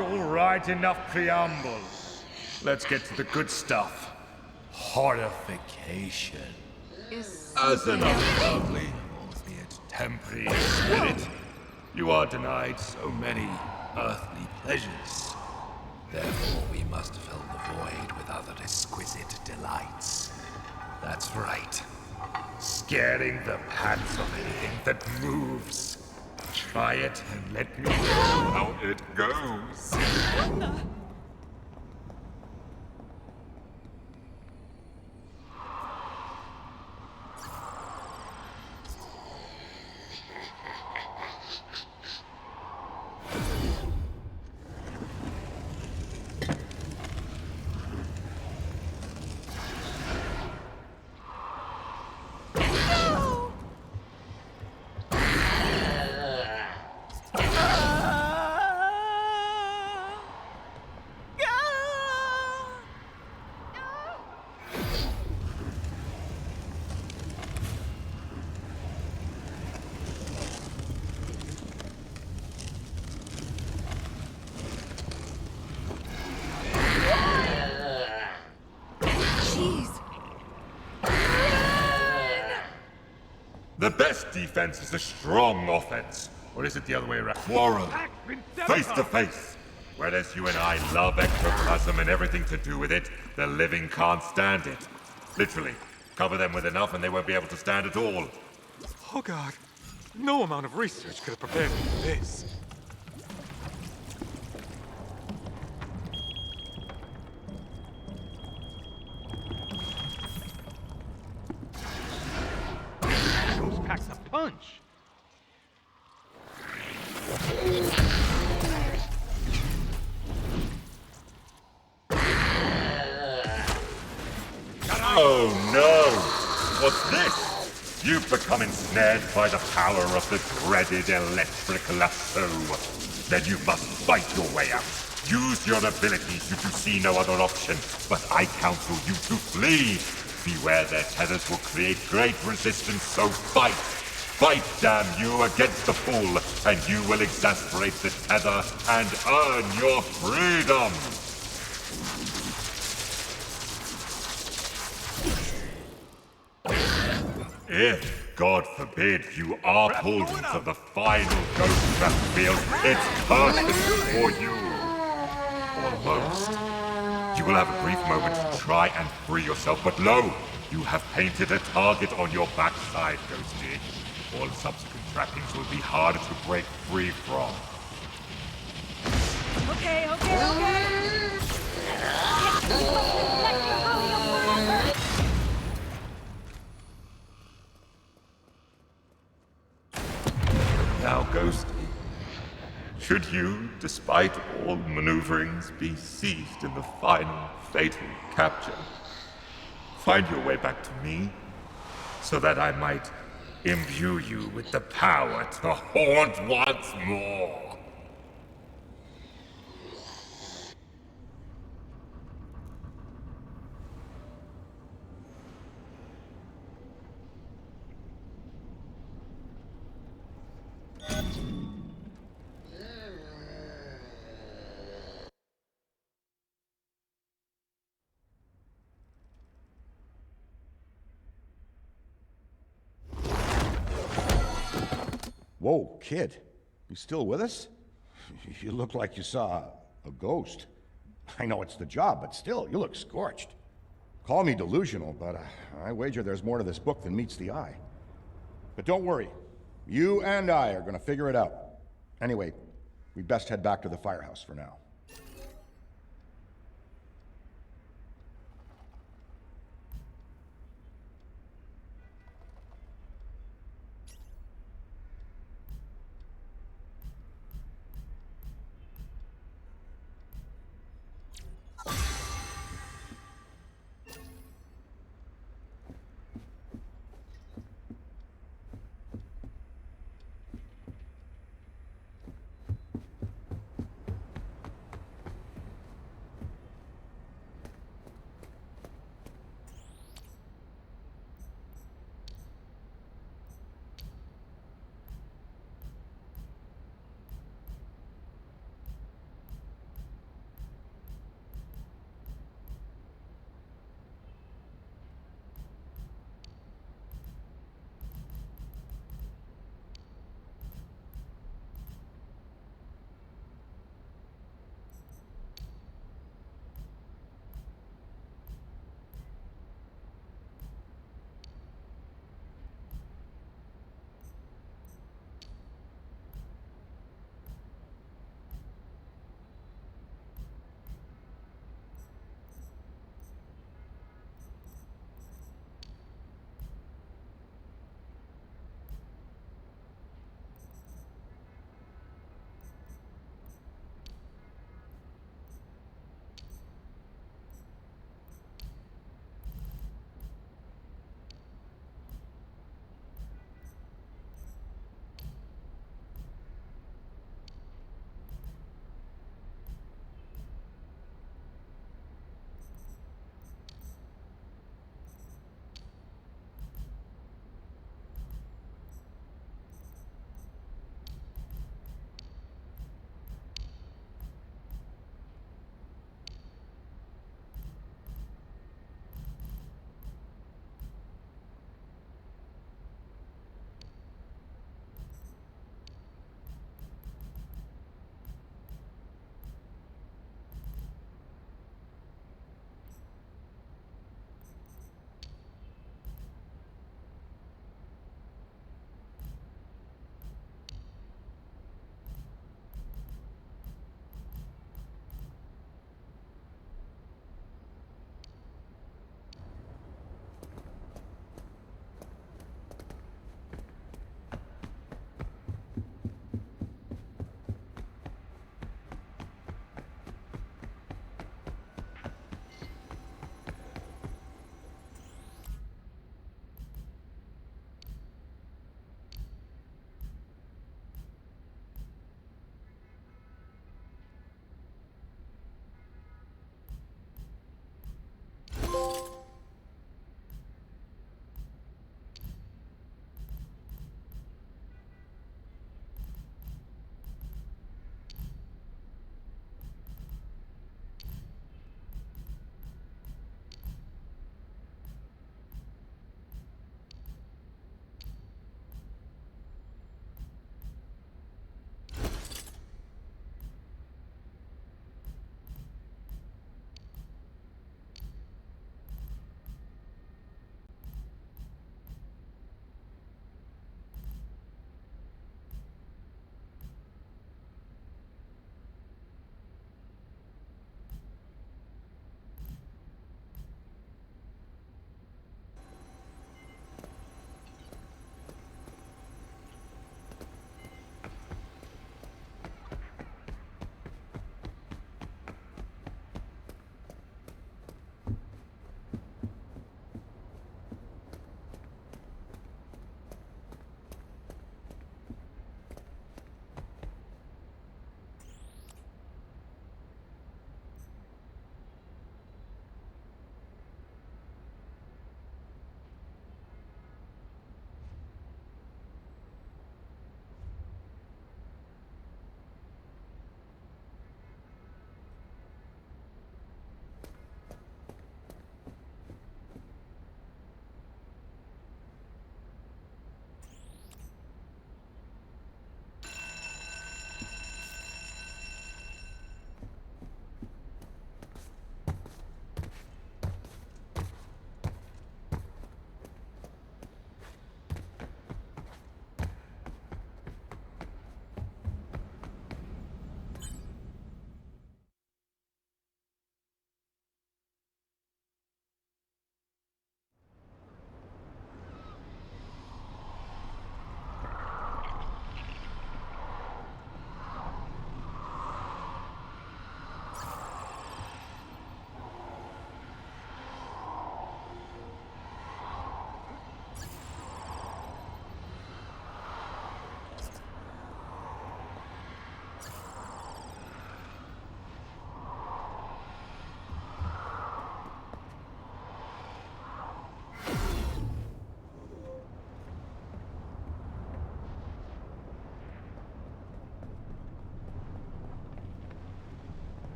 All right, enough preambles. Let's get to the good stuff. Horrification. As an unlovely, albeit temporary spirit, you are denied so many earthly pleasures. Therefore, we must fill the void with other exquisite delights. That's right. Scaring the pants off anything that moves. Try it and let me know how it goes. What the? The best defense is a strong offense. Or is it the other way around? Quarrel. Face to face. Whereas you and I love ectoplasm and everything to do with it, the living can't stand it. Literally. Cover them with enough and they won't be able to stand at all. Oh god. No amount of research could have prepared me for this. Ghost packs a punch. Oh no! What's this? You've become ensnared by the power of the dreaded electric lasso. Then you must fight your way out. Use your abilities if you see no other option, but I counsel you to flee. Beware their tethers will create great resistance, so fight! Fight, damn you, against the fool, and you will exasperate the tether and earn your freedom! If, God forbid, you are pulled into the final ghost battlefield, it's perfect for you! Almost. You will have a brief moment to try and free yourself, but lo! You have painted a target on your backside, Ghosty. All subsequent trappings will be harder to break free from. Okay. Now, Ghosty, should you, despite all maneuverings, be seized in the final, fatal capture, find your way back to me, so that I might imbue you with the power to haunt once more. Whoa, kid. You still with us? You look like you saw a ghost. I know it's the job, but still, you look scorched. Call me delusional, but I wager there's more to this book than meets the eye. But don't worry. You and I are gonna figure it out. Anyway, we best head back to the firehouse for now.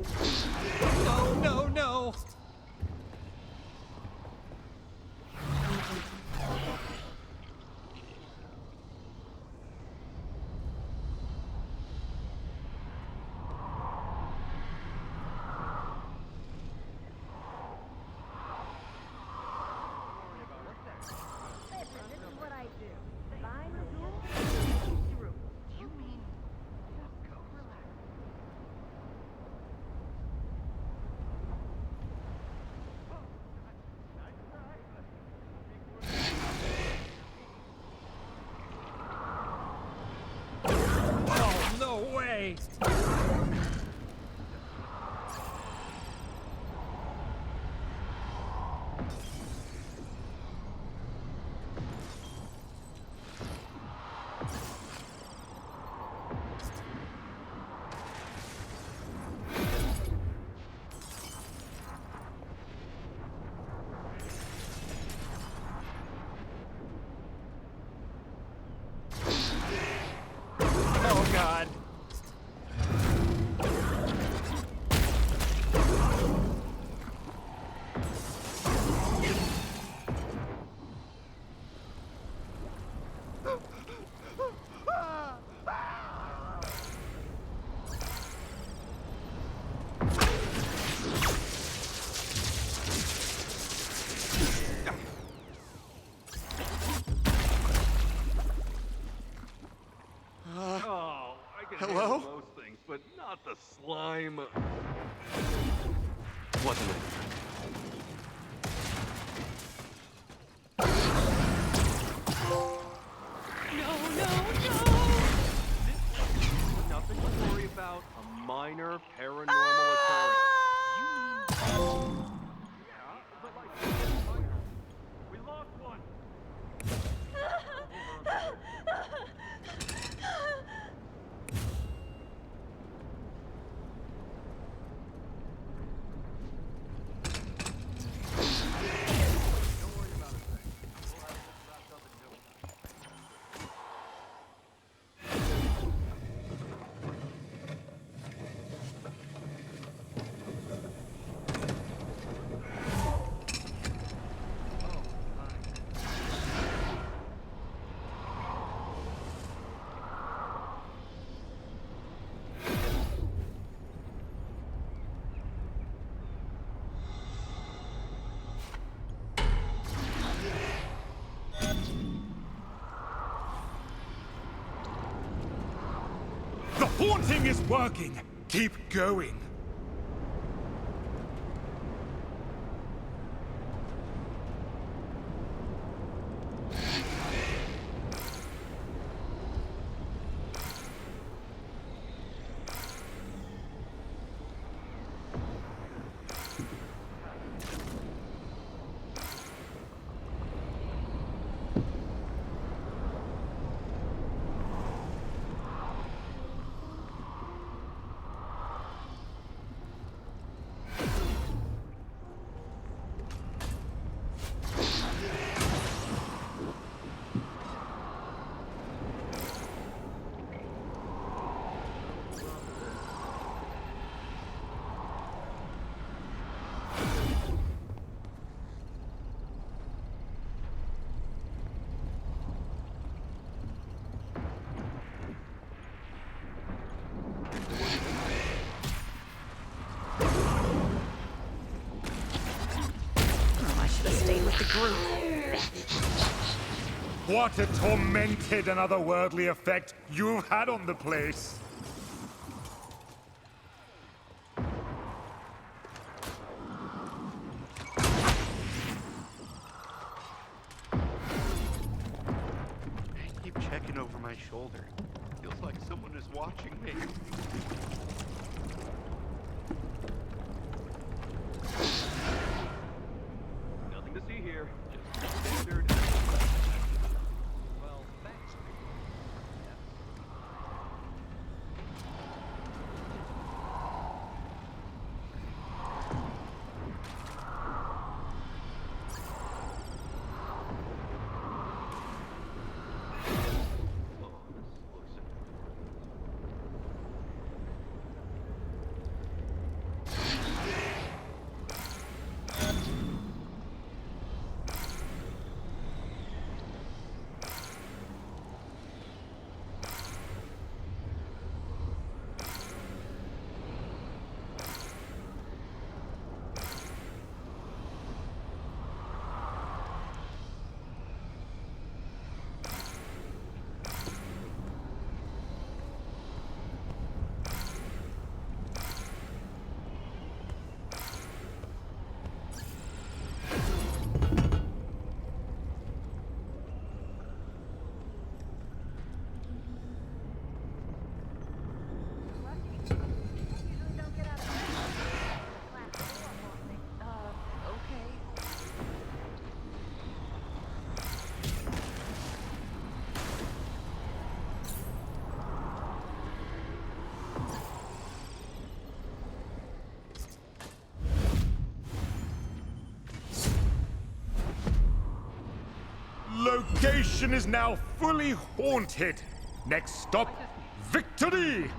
No, no, no! Oh, no way! Oh, God. Oh, I can hello? handle most things, but not the slime. Wasn't it? No, no, no! Nothing to worry about. A minor paranormal occurrence. You mean... Yeah, but like... We lost one! The haunting is working! Keep going! What a tormented and otherworldly effect you've had on the place! I keep checking over my shoulder. Feels like someone is watching me. Nothing to see here. Just standard... Well, thanks. location is now fully haunted. Next stop, victory!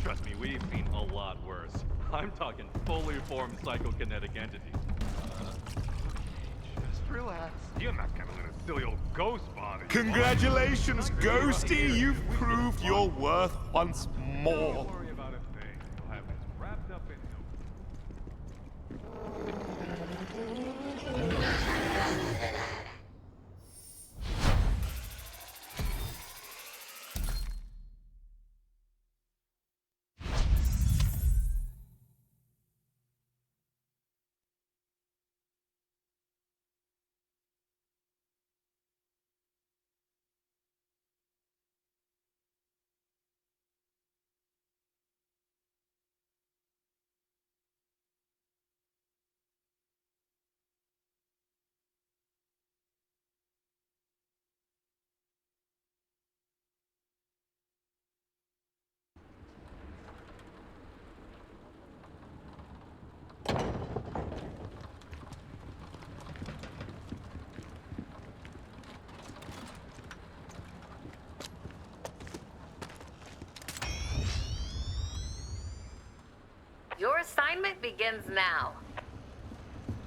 Trust me, we've seen a lot worse. I'm talking fully formed psychokinetic entities. Just relax. You're not gonna let a silly old ghost bother you. Congratulations, Ghosty! You've proved your worth once more. Don't worry about a thing. You'll have this wrapped up in Your assignment begins now.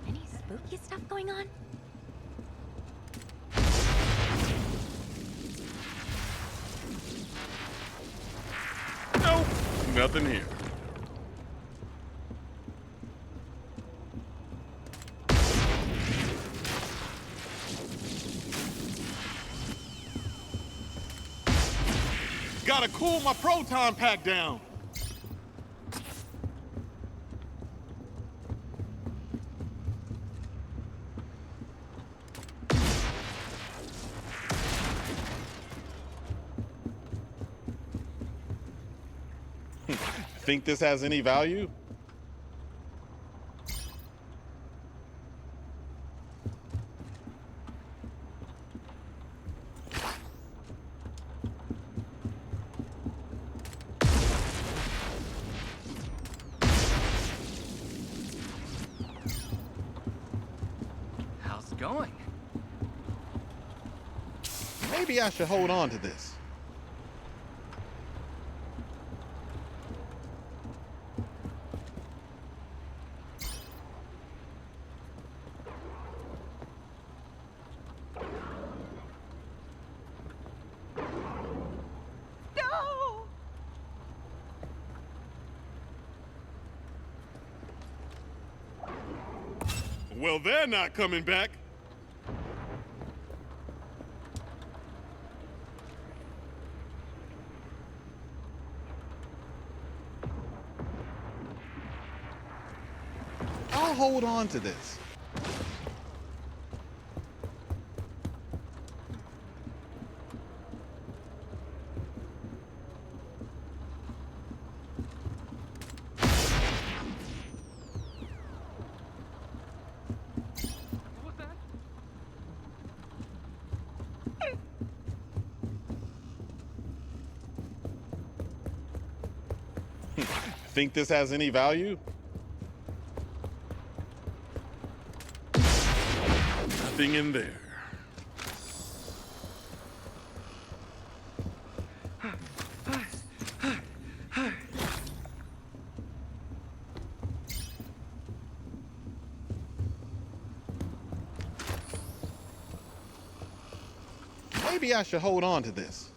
Any spooky stuff going on? Nope, nothing here. Gotta cool my proton pack down. Think this has any value? How's it going? Maybe I should hold on to this. Well, they're not coming back. I'll hold on to this. Think this has any value? Nothing in there. Maybe I should hold on to this.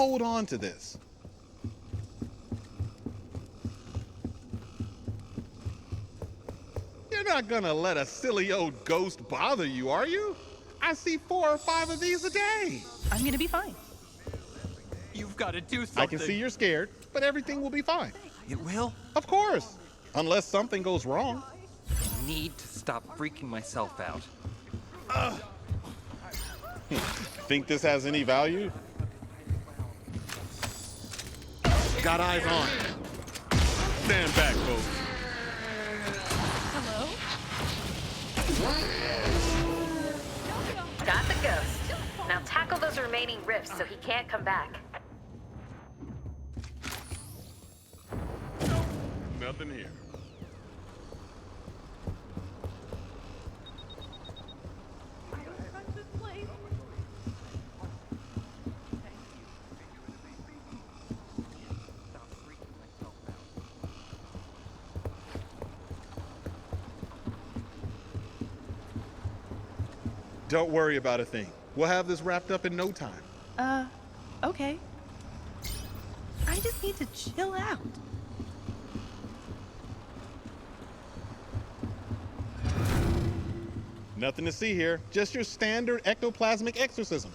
hold on to this. You're not gonna let a silly old ghost bother you, are you? I see 4 or 5 of these a day. I'm gonna be fine. You've got to do something. I can see you're scared, but everything will be fine. It will? Of course. Unless something goes wrong. I need to stop freaking myself out. Think this has any value? Got eyes on. Stand back, folks. Hello? Got the ghost. Now tackle those remaining rifts so he can't come back. Nothing here. Don't worry about a thing. We'll have this wrapped up in no time. Okay. I just need to chill out. Nothing to see here. Just your standard ectoplasmic exorcism.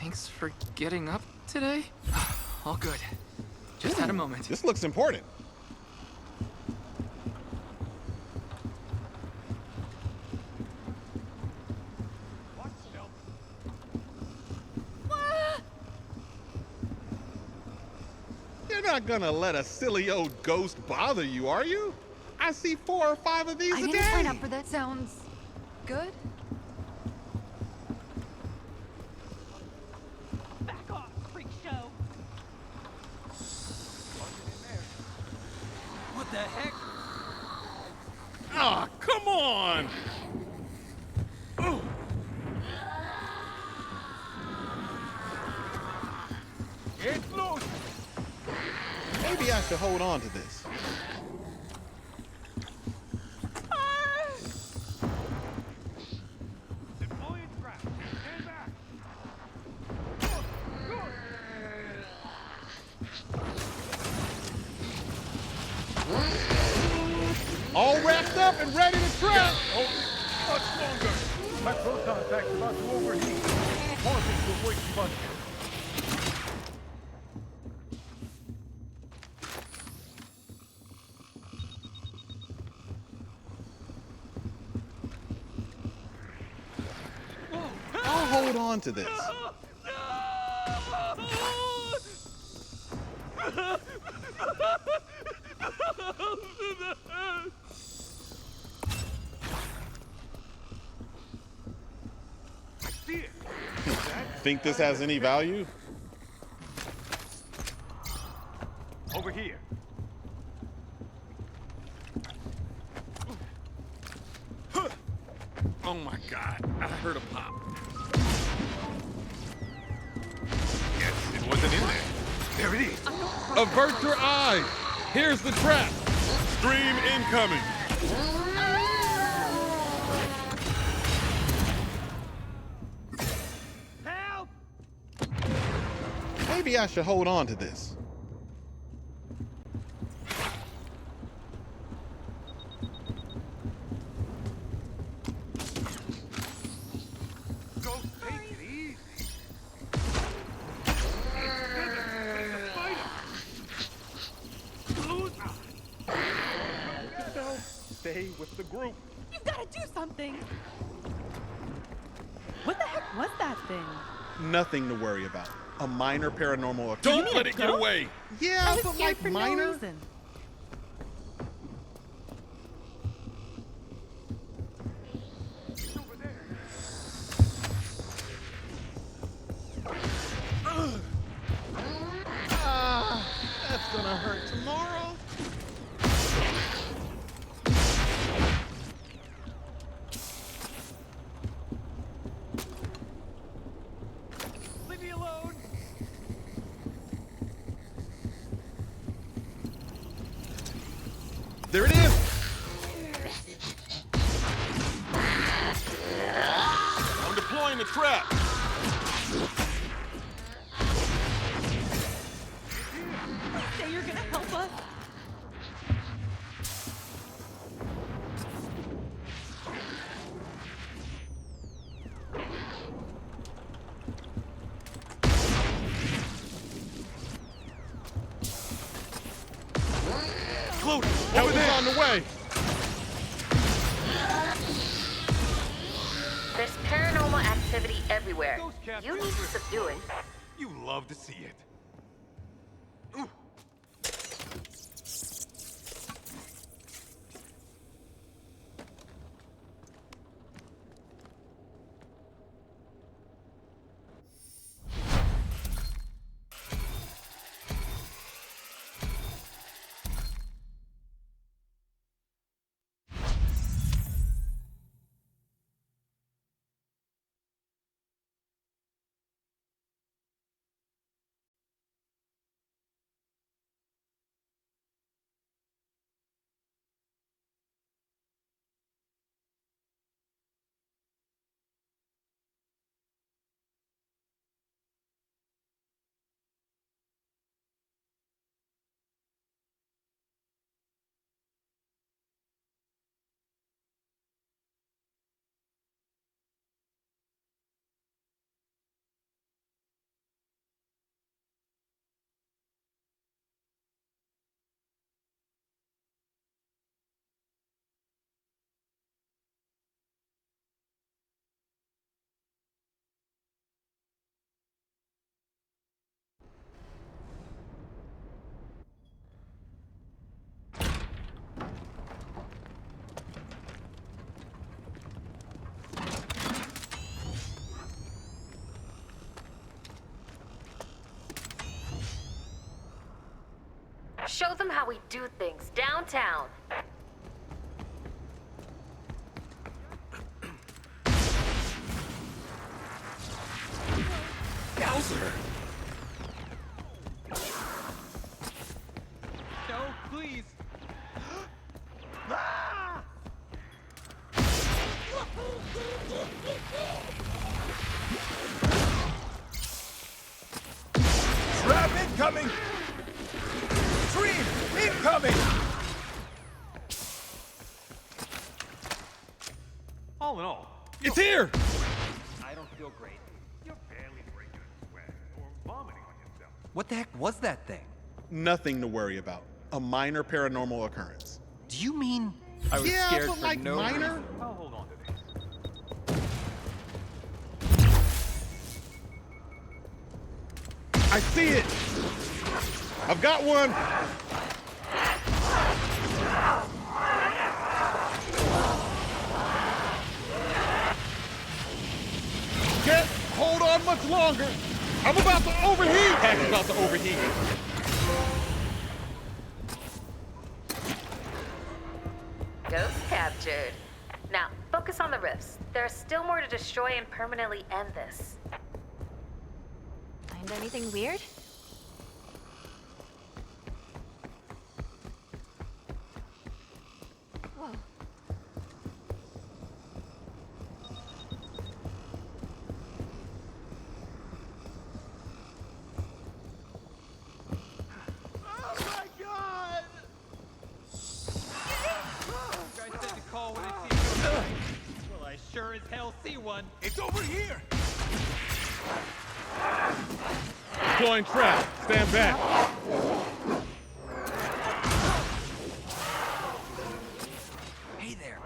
Thanks for getting up today. All good. Just had a moment. This looks important. You're not gonna let a silly old ghost bother you, are you? I see 4 or 5 of these a day. I didn't sign up for that. Sounds good. Back off, freak show. What the heck? Ah, come on! It's loose! Maybe I should hold on to this. Deploying trap. Stand back. All wrapped up and ready to trap! Oh, much longer. My proton pack's about to overheat. Pausing to avoid combustion. I'll hold on to this. I see it. Think this has any value? Over here. Oh my God, I heard a pop. Yes, it wasn't in there. There it is. Avert your eyes! Here's the trap! Stream incoming! Help! Maybe I should hold on to this. Go take it easy. It's a spider. So, stay with the group. You've got to do something. What the heck was that thing? Nothing to worry about. A minor paranormal occurrence. Don't let it get away! Yeah, I was but scared like for minor? no reason. That's gonna hurt tomorrow. Leave me alone. There it is! I'm deploying the trap. Floating! Help Over is there! on the way! There's paranormal activity everywhere. Ghost capture You need to subdue it. You love to see it. Ooh. Show them how we do things downtown. Yowzer! No, please! Trap incoming! Stream incoming! All in all, It's here! I don't feel great. You're barely breaking a sweat or vomiting on yourself. What the heck was that thing? Nothing to worry about. A minor paranormal occurrence. Do you mean I was Yeah, scared but for like no minor? reason? I'll hold on to this. I see it! I've got one! Can't hold on much longer! I'm about to overheat! Pack's about to overheat. Ghost captured. Now, focus on the rifts. There's still more to destroy and permanently end this. Find anything weird? Whoa. Oh my god! You guys said to call when I see you. Well, I sure as hell see one. It's over here! Deploying trap. Stand back. Hey there.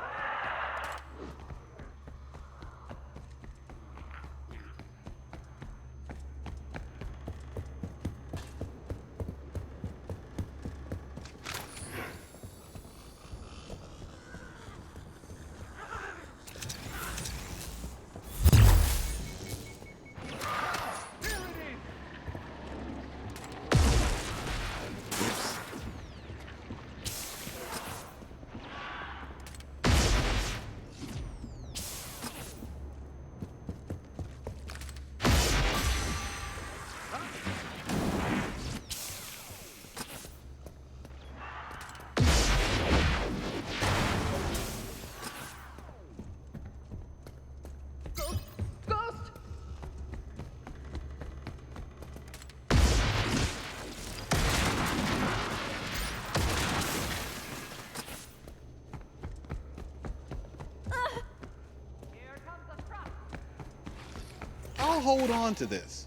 I'll hold on to this.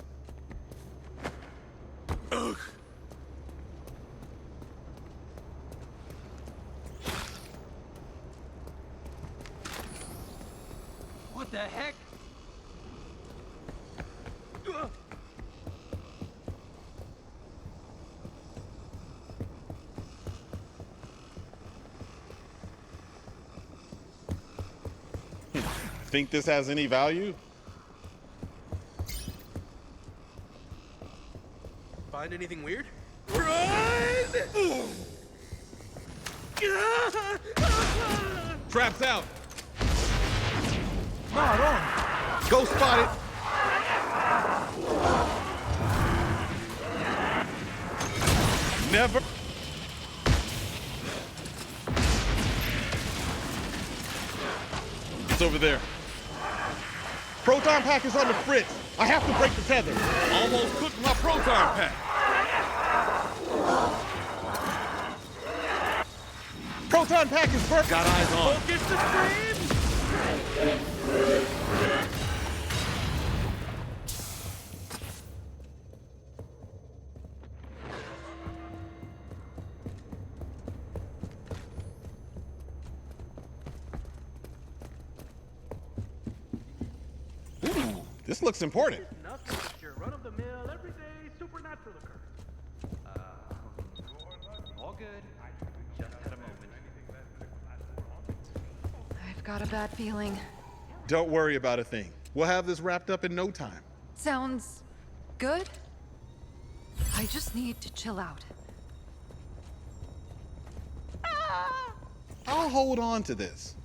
Ugh. the heck? Think this has any value? Find anything weird? Trap's out. Not on. Ghost spotted. Never. It's over there. Proton pack is on the fritz. I have to break the tether. Almost cooked my proton pack. Proton pack is burnt. Got eyes on. Focus the stream! Ooh, this looks important. Nothing but your run-of-the-mill, everyday supernatural occurrence. All good. Just had a moment. I've got a bad feeling. Don't worry about a thing. We'll have this wrapped up in no time. Sounds good. I just need to chill out. I'll hold on to this.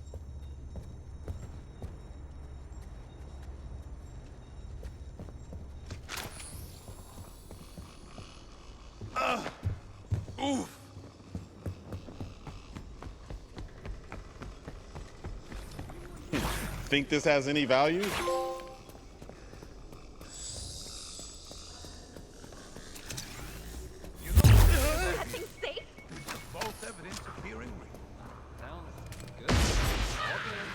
Oof. Think this has any value? That thing's safe? False evidence appearing real. Sounds good. All good.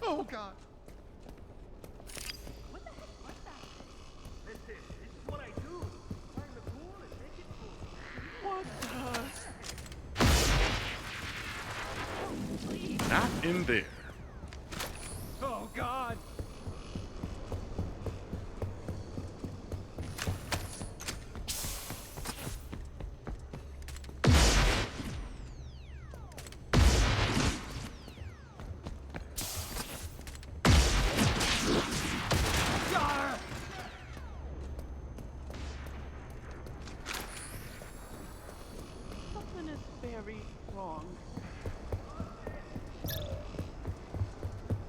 Oh, God. What the heck was that? Listen, this is what I do. Find the pool and make it cool. What the? Not in there. Oh, God. Something is very wrong.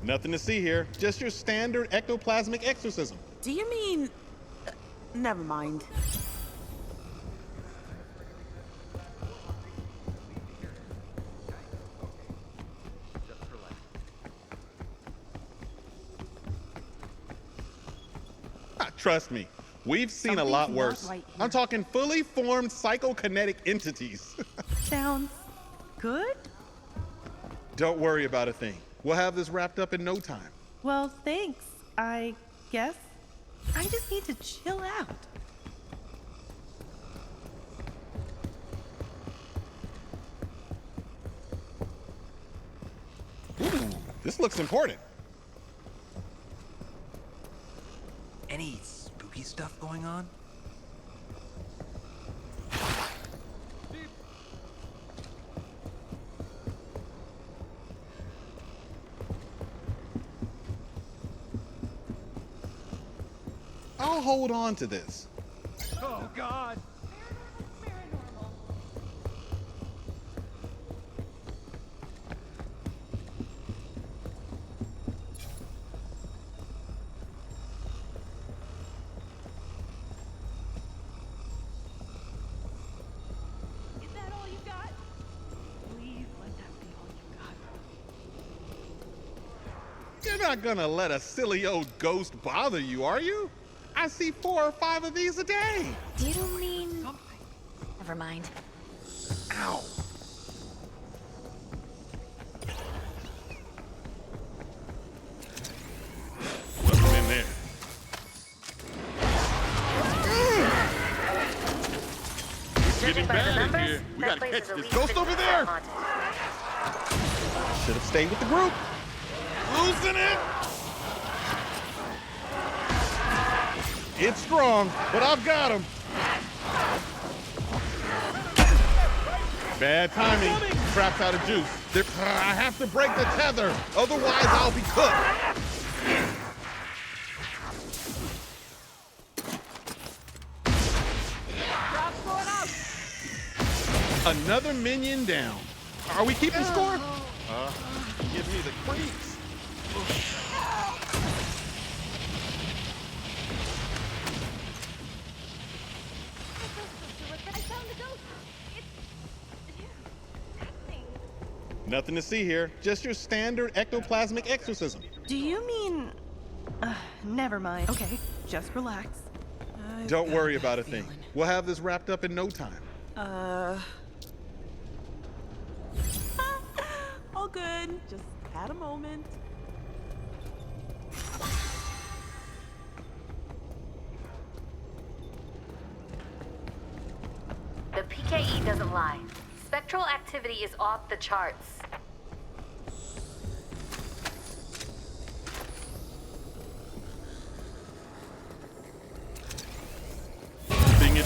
Nothing to see here. Just your standard ectoplasmic exorcism. Do you mean... never mind. Trust me, we've seen a lot Something's worse. not right here. I'm talking fully formed psychokinetic entities. Sounds good? Don't worry about a thing. We'll have this wrapped up in no time. Well, thanks, I guess. I just need to chill out. Ooh, this looks important. Any spooky stuff going on? I'll hold on to this. Oh, God. Is that all you got? Please let that be all you got. You're not gonna let a silly old ghost bother you, are you? I see 4 or 5 of these a day. Do you mean... Never mind. Ow. Nothing in there. It's getting bad in here. We gotta catch this ghost over there. Should have stayed with the group. Losing it. It's strong, but I've got him. Bad timing. Trap's out of juice. I have to break the tether, otherwise I'll be cooked. Another minion down. Are we keeping score? Give me the creeps. Nothing to see here. Just your standard ectoplasmic exorcism. Do you mean... never mind. Okay, just relax. Don't worry about a thing. We'll have this wrapped up in no time. All good. Just had a moment. The PKE doesn't lie. Spectral activity is off the charts. Seeing it.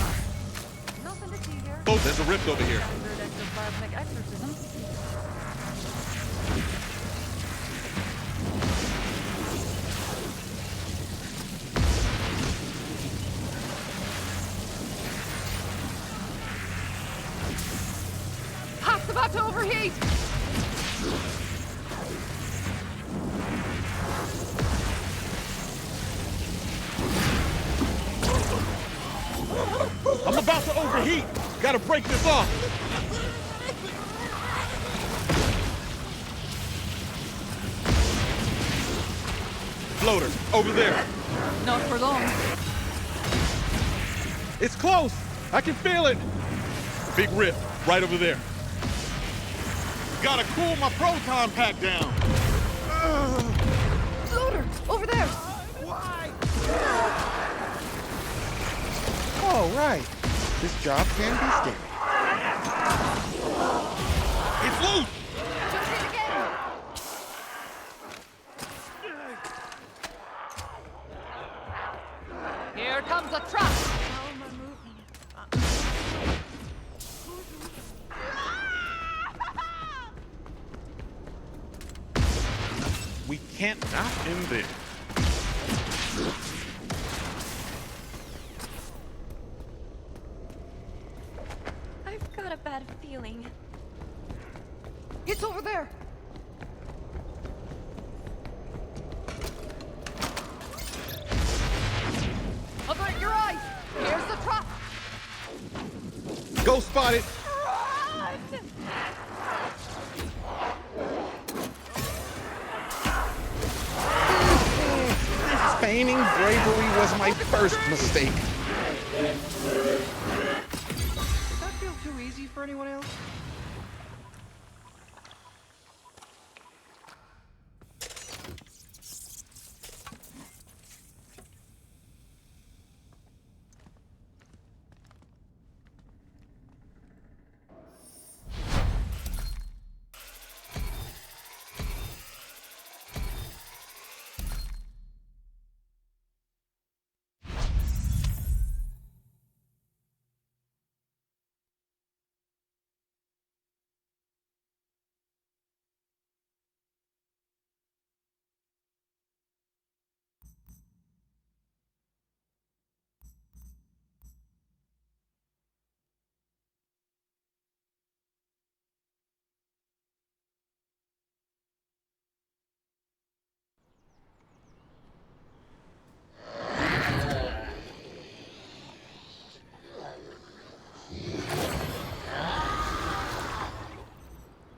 Nothing to see here. Oh, there's a rift over here. Standard ectoplasmic exorcism. Hot's about to overheat! I'm about to overheat. Gotta break this off. Floater, over there. Not for long. It's close. I can feel it. Big rift, right over there. Gotta cool my proton pack down. Floater, over there. Why? Oh, right. This job can be scary. It's loose! Just it again. Here comes a trap. We can't not end there. I've got a bad feeling. It's over there. Avert your eyes. Here's the trap. Go spotted. Feigning bravery was my first mistake. Does that feel too easy for anyone else?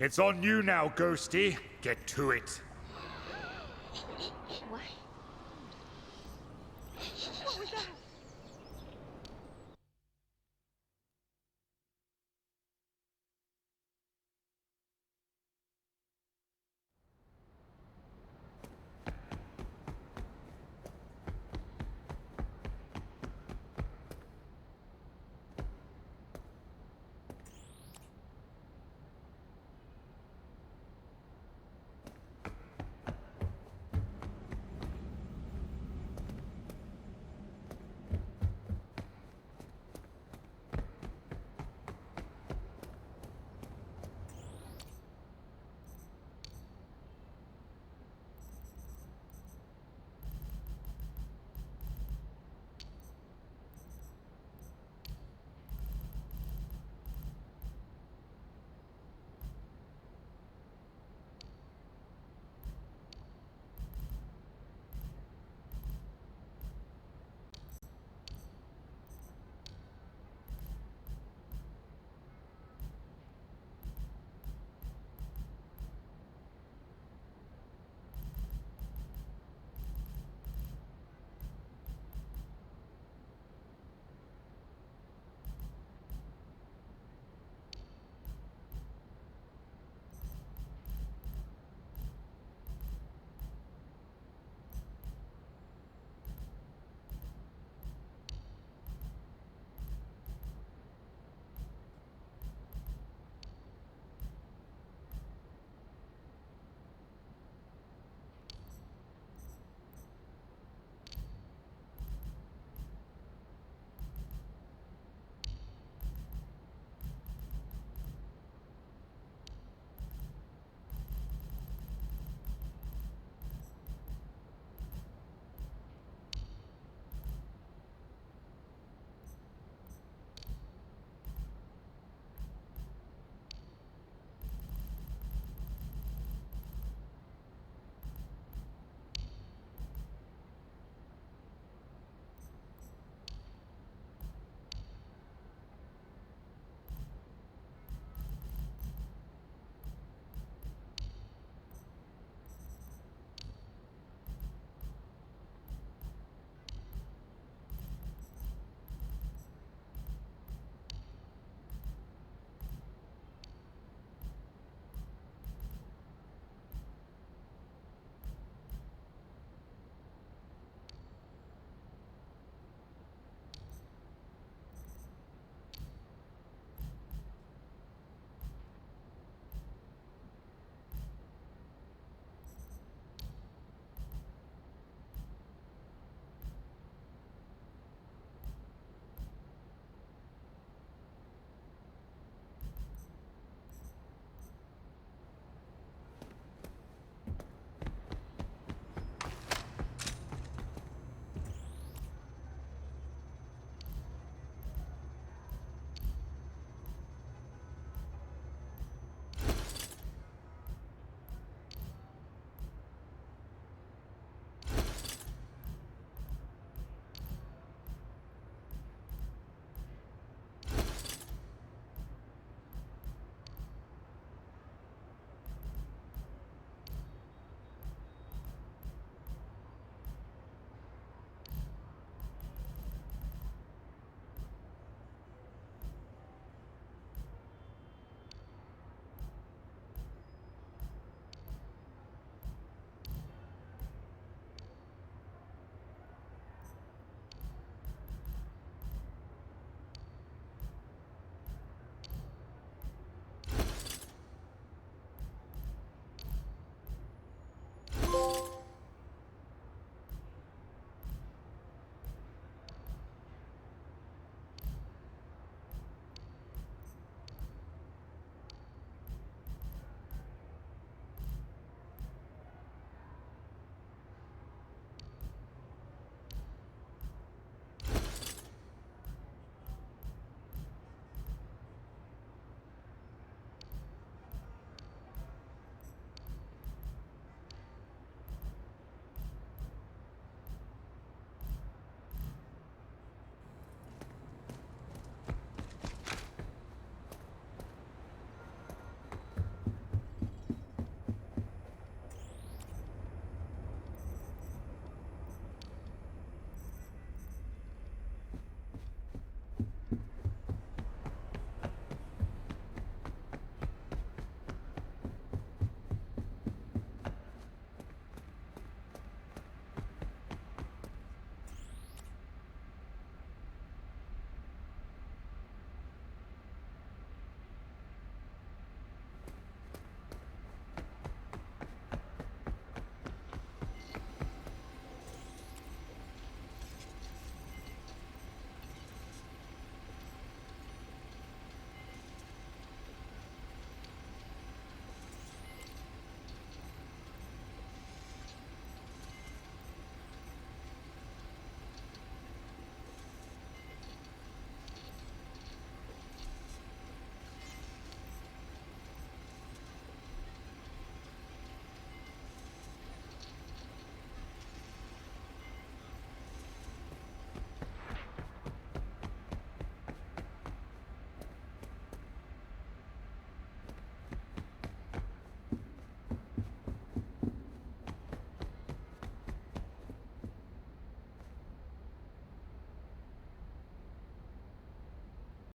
It's on you now, Ghosty. Get to it.